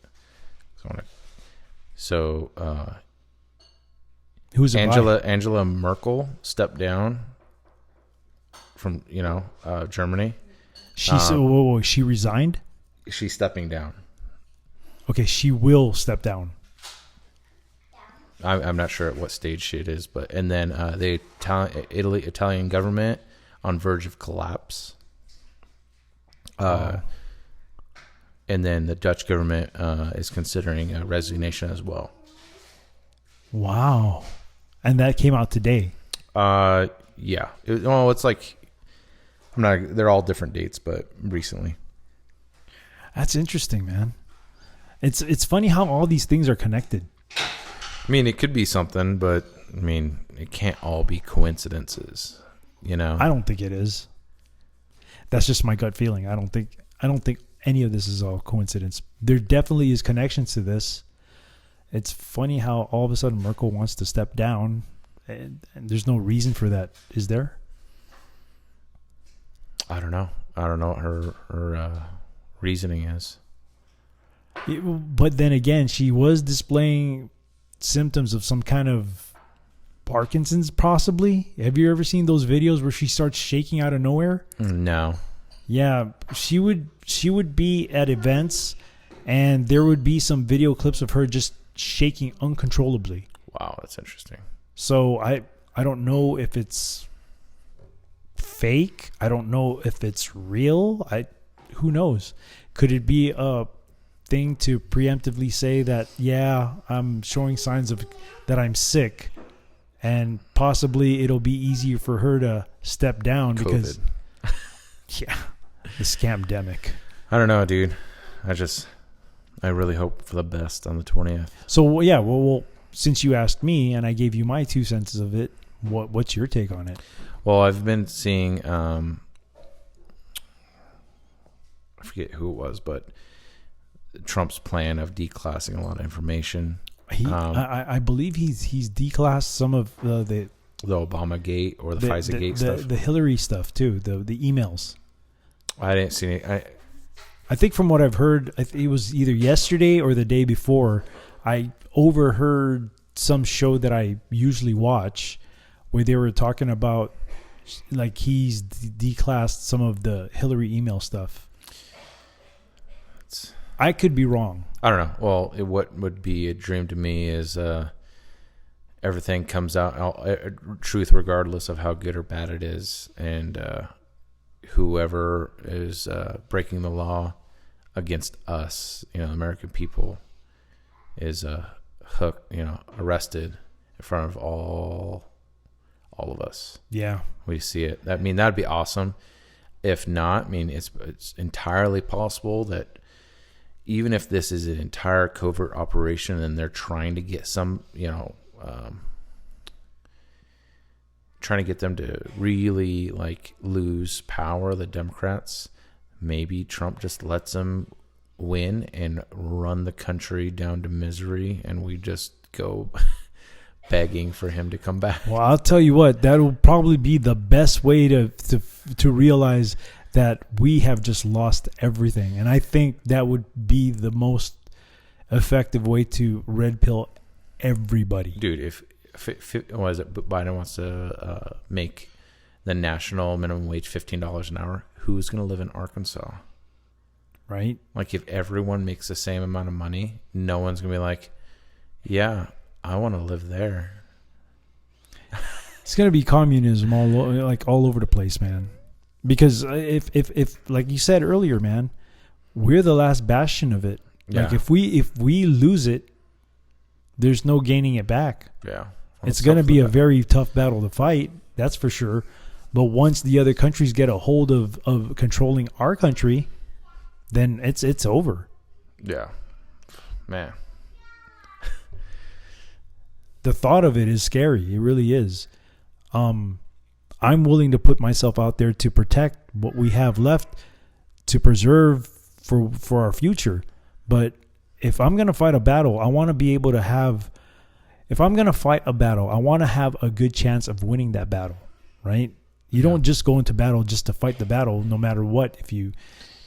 Who's Angela Merkel stepped down from Germany. She resigned? She's stepping down. Okay, she will step down. I'm not sure at what stage it is, but and then the Italian government on verge of collapse. And then the Dutch government is considering a resignation as well. Wow, and that came out today. Yeah. It's like they're all different dates, but recently. That's interesting, man. It's funny how all these things are connected. I mean, it could be something, but I mean, it can't all be coincidences, I don't think it is. That's just my gut feeling. I don't think any of this is all coincidence. There definitely is connections to this. It's funny how all of a sudden Merkel wants to step down, and there's no reason for that, is there? I don't know what her reasoning is. But then again, she was displaying symptoms of some kind of Parkinson's, possibly. Have you ever seen those videos where she starts shaking out of nowhere? No. Yeah, she would be at events, and there would be some video clips of her just shaking uncontrollably. Wow, that's interesting. So I don't know if it's fake. I don't know if it's real. who knows? Could it be a thing to preemptively say that, yeah, I'm showing signs of that I'm sick, and possibly it'll be easier for her to step down because, yeah, the scamdemic. I don't know, dude. I really hope for the best on the 20th. So, yeah, well, since you asked me and I gave you my 2 cents of it, what's your take on it? Well, I've been seeing, I forget who it was, but Trump's plan of declassing a lot of information. I believe he's declassed some of the Obama Gate or the FISA Gate stuff. The Hillary stuff too. The emails. I didn't see any. I think from what I've heard, it was either yesterday or the day before. I overheard some show that I usually watch where they were talking about like he's declassed some of the Hillary email stuff. I could be wrong. I don't know. Well, what would be a dream to me is everything comes out, truth regardless of how good or bad it is, and whoever is breaking the law against us, the American people, is arrested in front of all of us. Yeah, we see it. That'd be awesome. If not, it's entirely possible that even if this is an entire covert operation and they're trying to get some, trying to get them to really lose power, the Democrats, maybe Trump just lets them win and run the country down to misery, and we just go begging for him to come back. Well, I'll tell you what, that'll probably be the best way to realize that we have just lost everything. And I think that would be the most effective way to red pill everybody. Dude, if Biden wants to make the national minimum wage $15 an hour, who's going to live in Arkansas? Right? If everyone makes the same amount of money, no one's going to be like, yeah, I want to live there. It's going to be communism all over the place, man. Because if like you said earlier, man, we're the last bastion of it. Yeah. If we lose it, there's no gaining it back. Yeah. Well, it's going to be a very tough battle to fight, that's for sure. But once the other countries get a hold of controlling our country, then it's over. Yeah. Man. The thought of it is scary. It really is. I'm willing to put myself out there to protect what we have left, to preserve for our future. But if I'm going to fight a battle, I want to be able to have, if I'm going to fight a battle, I want to have a good chance of winning that battle, right? You don't just go into battle just to fight the battle, no matter what, if you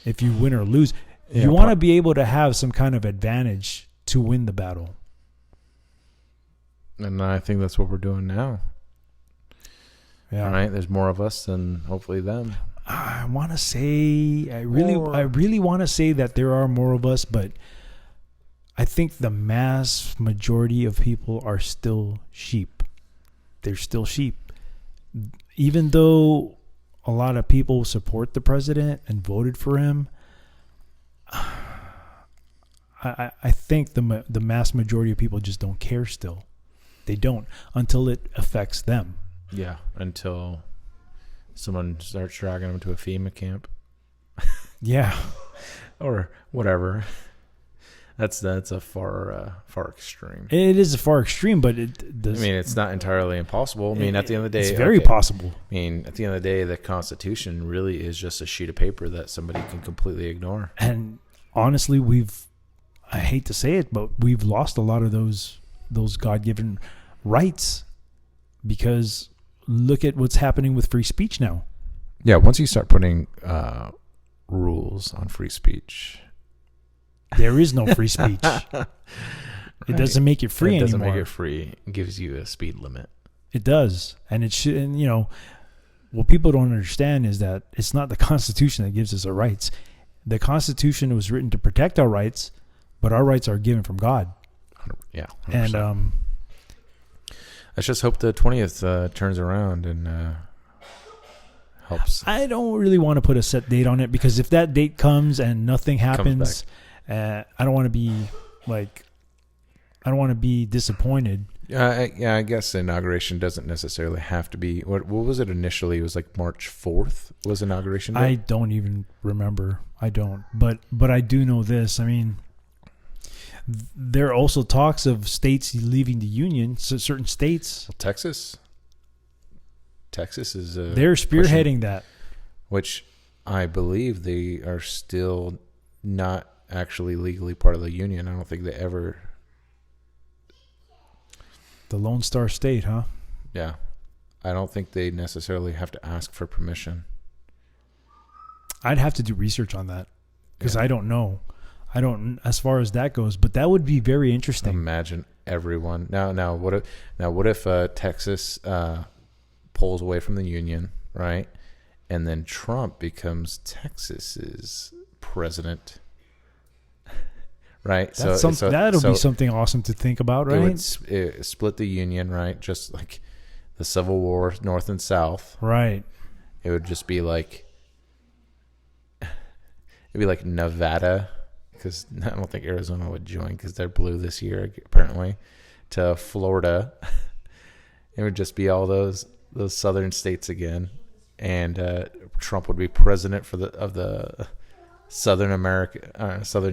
win or lose. Yeah, you want to be able to have some kind of advantage to win the battle. And I think that's what we're doing now. Yeah. All right. There's more of us than hopefully them. I want to say, I really want to say that there are more of us, but I think the mass majority of people are still sheep. They're still sheep. Even though a lot of people support the president and voted for him, I think the mass majority of people just don't care still. They don't until it affects them. Yeah, until someone starts dragging them to a FEMA camp. Yeah. Or whatever. That's a far extreme. It is a far extreme, but it does. It's not entirely impossible. At the end of the day, it's very possible. At the end of the day, the Constitution really is just a sheet of paper that somebody can completely ignore. And honestly, I hate to say it, but we've lost a lot of those God-given rights, because look at what's happening with free speech now. Yeah, once you start putting rules on free speech, there is no free speech. It doesn't make it free anymore. It doesn't make it free. It gives you a speed limit. It does. And it should, what people don't understand is that it's not the Constitution that gives us our rights. The Constitution was written to protect our rights, but our rights are given from God. Yeah. 100%. And let's just hope the 20th turns around and helps. I don't really want to put a set date on it, because if that date comes and nothing happens, I don't want to be like, I don't want to be disappointed. I guess inauguration doesn't necessarily have to be. What was it initially? It was like March 4th was inauguration day? I don't even remember. I don't. But I do know this. I mean, there are also talks of states leaving the union. So certain states. Well, Texas is they're spearheading that. Which I believe they are still not actually legally part of the union. I don't think they ever. The Lone Star State, huh? Yeah. I don't think they necessarily have to ask for permission. I'd have to do research on that, because Yeah. I don't know. I don't, as far as that goes, but that would be very interesting. Imagine everyone. Now what if Texas pulls away from the union, right? And then Trump becomes Texas's president. Right, That'll be something awesome to think about, right? It would split the union, right? Just like the Civil War, North and South. Right. It would just be like, it'd be like Nevada, because I don't think Arizona would join because they're blue this year apparently. To Florida, it would just be all those southern states again, and Trump would be president of the Southern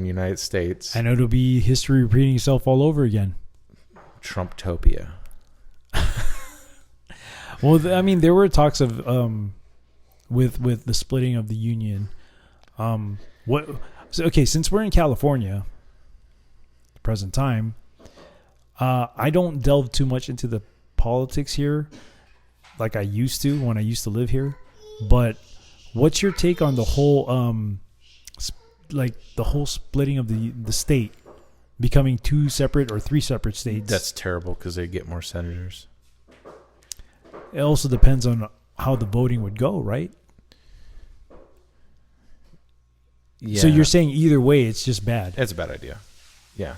United States. And it'll be history repeating itself all over again. Trumptopia. Well, I mean, there were talks of with the splitting of the union. Since we're in California, the present time, I don't delve too much into the politics here, like I used to when I used to live here. But what's your take on the whole the whole splitting of the state, becoming 2 separate or 3 separate states? That's terrible because they get more senators. It also depends on how the voting would go, right? Yeah. So you're saying either way, it's just bad. It's a bad idea. Yeah.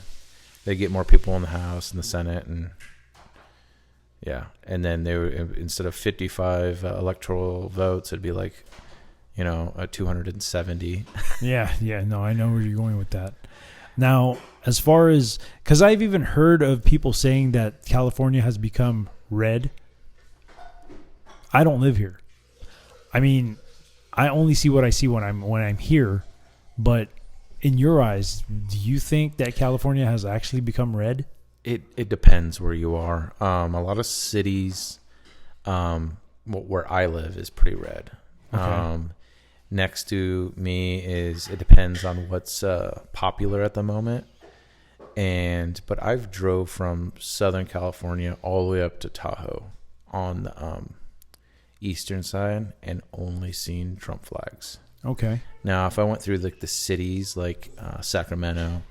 They get more people in the House and the Senate, and yeah. And then they would, instead of 55 electoral votes, it'd be like, 270. Yeah. No, I know where you're going with that. Now, as far as, because I've even heard of people saying that California has become red. I don't live here. I mean, I only see what I see when I'm here. But in your eyes, do you think that California has actually become red? It depends where you are. A lot of cities, where I live, is pretty red. Okay. Next to me it depends on what's popular at the moment. But I've drove from Southern California all the way up to Tahoe on the eastern side and only seen Trump flags. Okay. Now, if I went through the cities like Sacramento,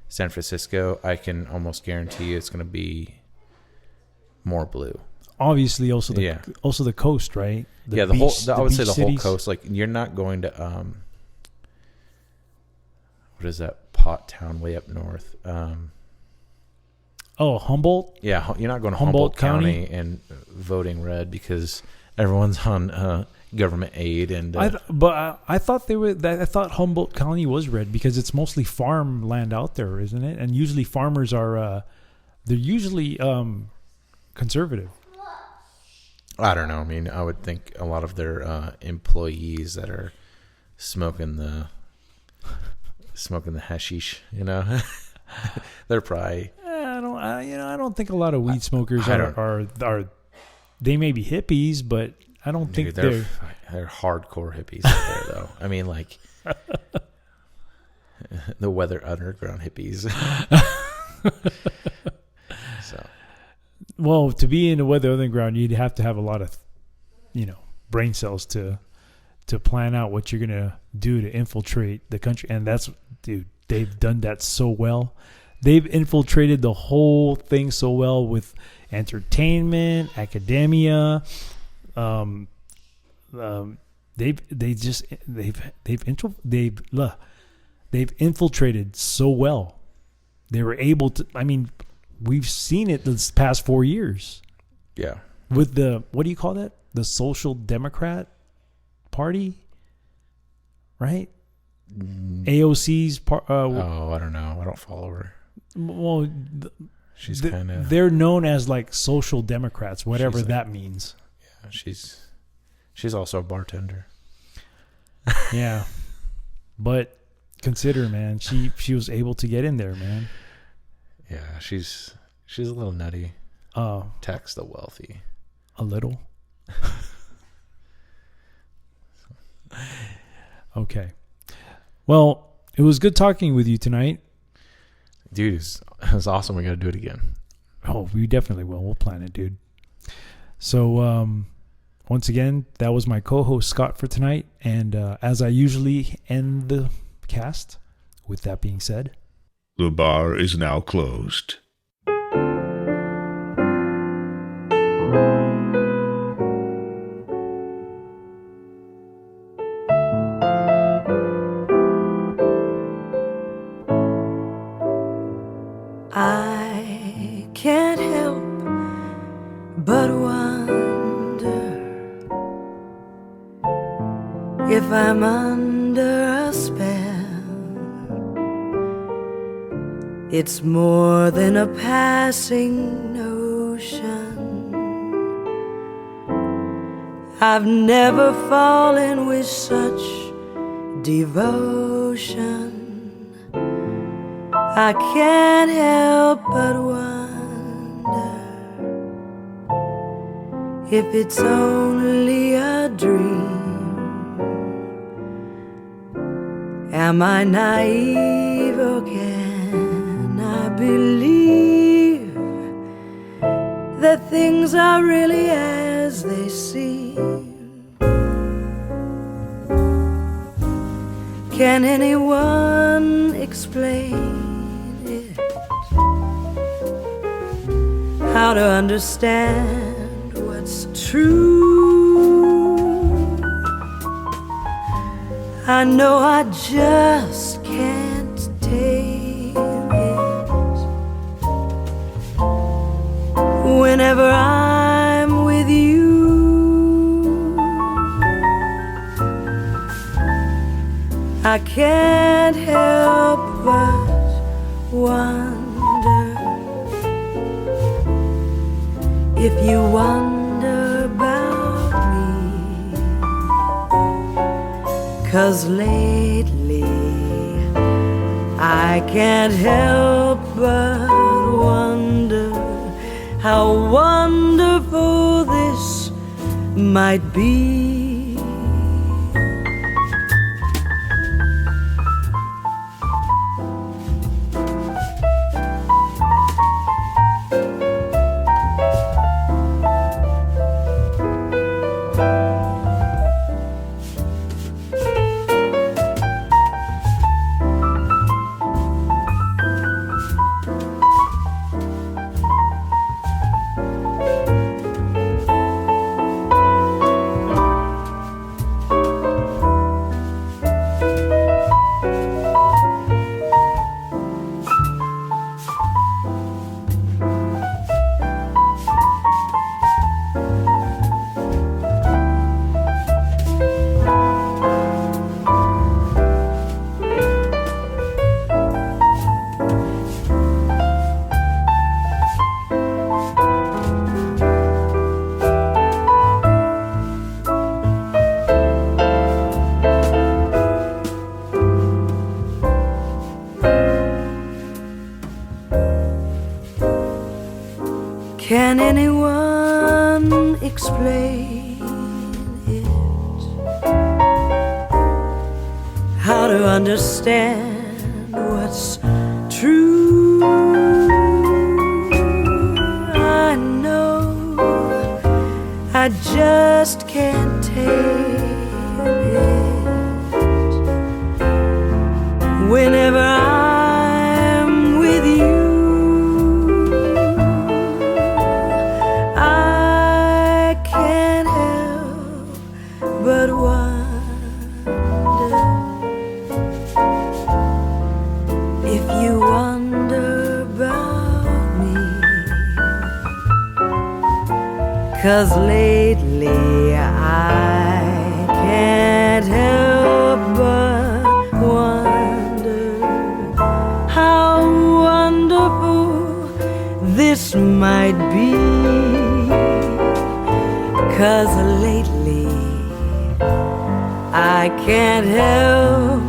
San Francisco, I can almost guarantee you it's going to be more blue. Obviously, also the coast, right? I would say the whole coast. Like, you're not going to what is that pot town way up north? Humboldt. Yeah, you're not going to Humboldt County and voting red because everyone's on government aid. And I thought I thought Humboldt County was red because it's mostly farmland out there, isn't it? And usually farmers are they're usually conservative. I don't know. I mean, I would think a lot of their employees that are smoking the hashish, they're probably. I don't think a lot of weed smokers are. They may be hippies, but I don't think they're hardcore hippies out there, though. I mean, like the Weather Underground hippies. So, well, to be in the Weather Underground, you'd have to have a lot of, brain cells to plan out what you're gonna do to infiltrate the country, and they've done that so well. They've infiltrated the whole thing so well with entertainment, academia. They've infiltrated so well. They were able to. I mean, we've seen it this past 4 years. Yeah. With what do you call that? The Social Democrat party, right? AOC's I don't know. I don't follow her. Well, She's kind of. they're known as like social democrats, whatever that means. Yeah, she's also a bartender. Yeah, but consider, man, she was able to get in there, man. Yeah, she's a little nutty. Tax the wealthy. A little. Okay. Well, it was good talking with you tonight. Dude, it was awesome. We got to do it again. Oh, we definitely will. We'll plan it, dude. So, once again, that was my co-host Scott for tonight. And as I usually end the cast, with that being said, The bar is now closed. I can't help but wonder if I'm under a spell. It's more than a passing notion. I've never fallen with such devotion. I can't help but wonder if it's only a dream. Am I naive or can I believe that things are really as they seem? Can anyone explain how to understand what's true? I know I just can't take it. Whenever I'm with you, I can't help but wonder if you wonder about me. 'Cause lately I can't help but wonder how wonderful this might be. Can anyone explain it? How to understand what's true? I know I just can't take it. Whenever I'm with you, but wonder if you wonder about me. 'Cause lately I can't help but wonder how wonderful this might be. 'Cause lately I can't help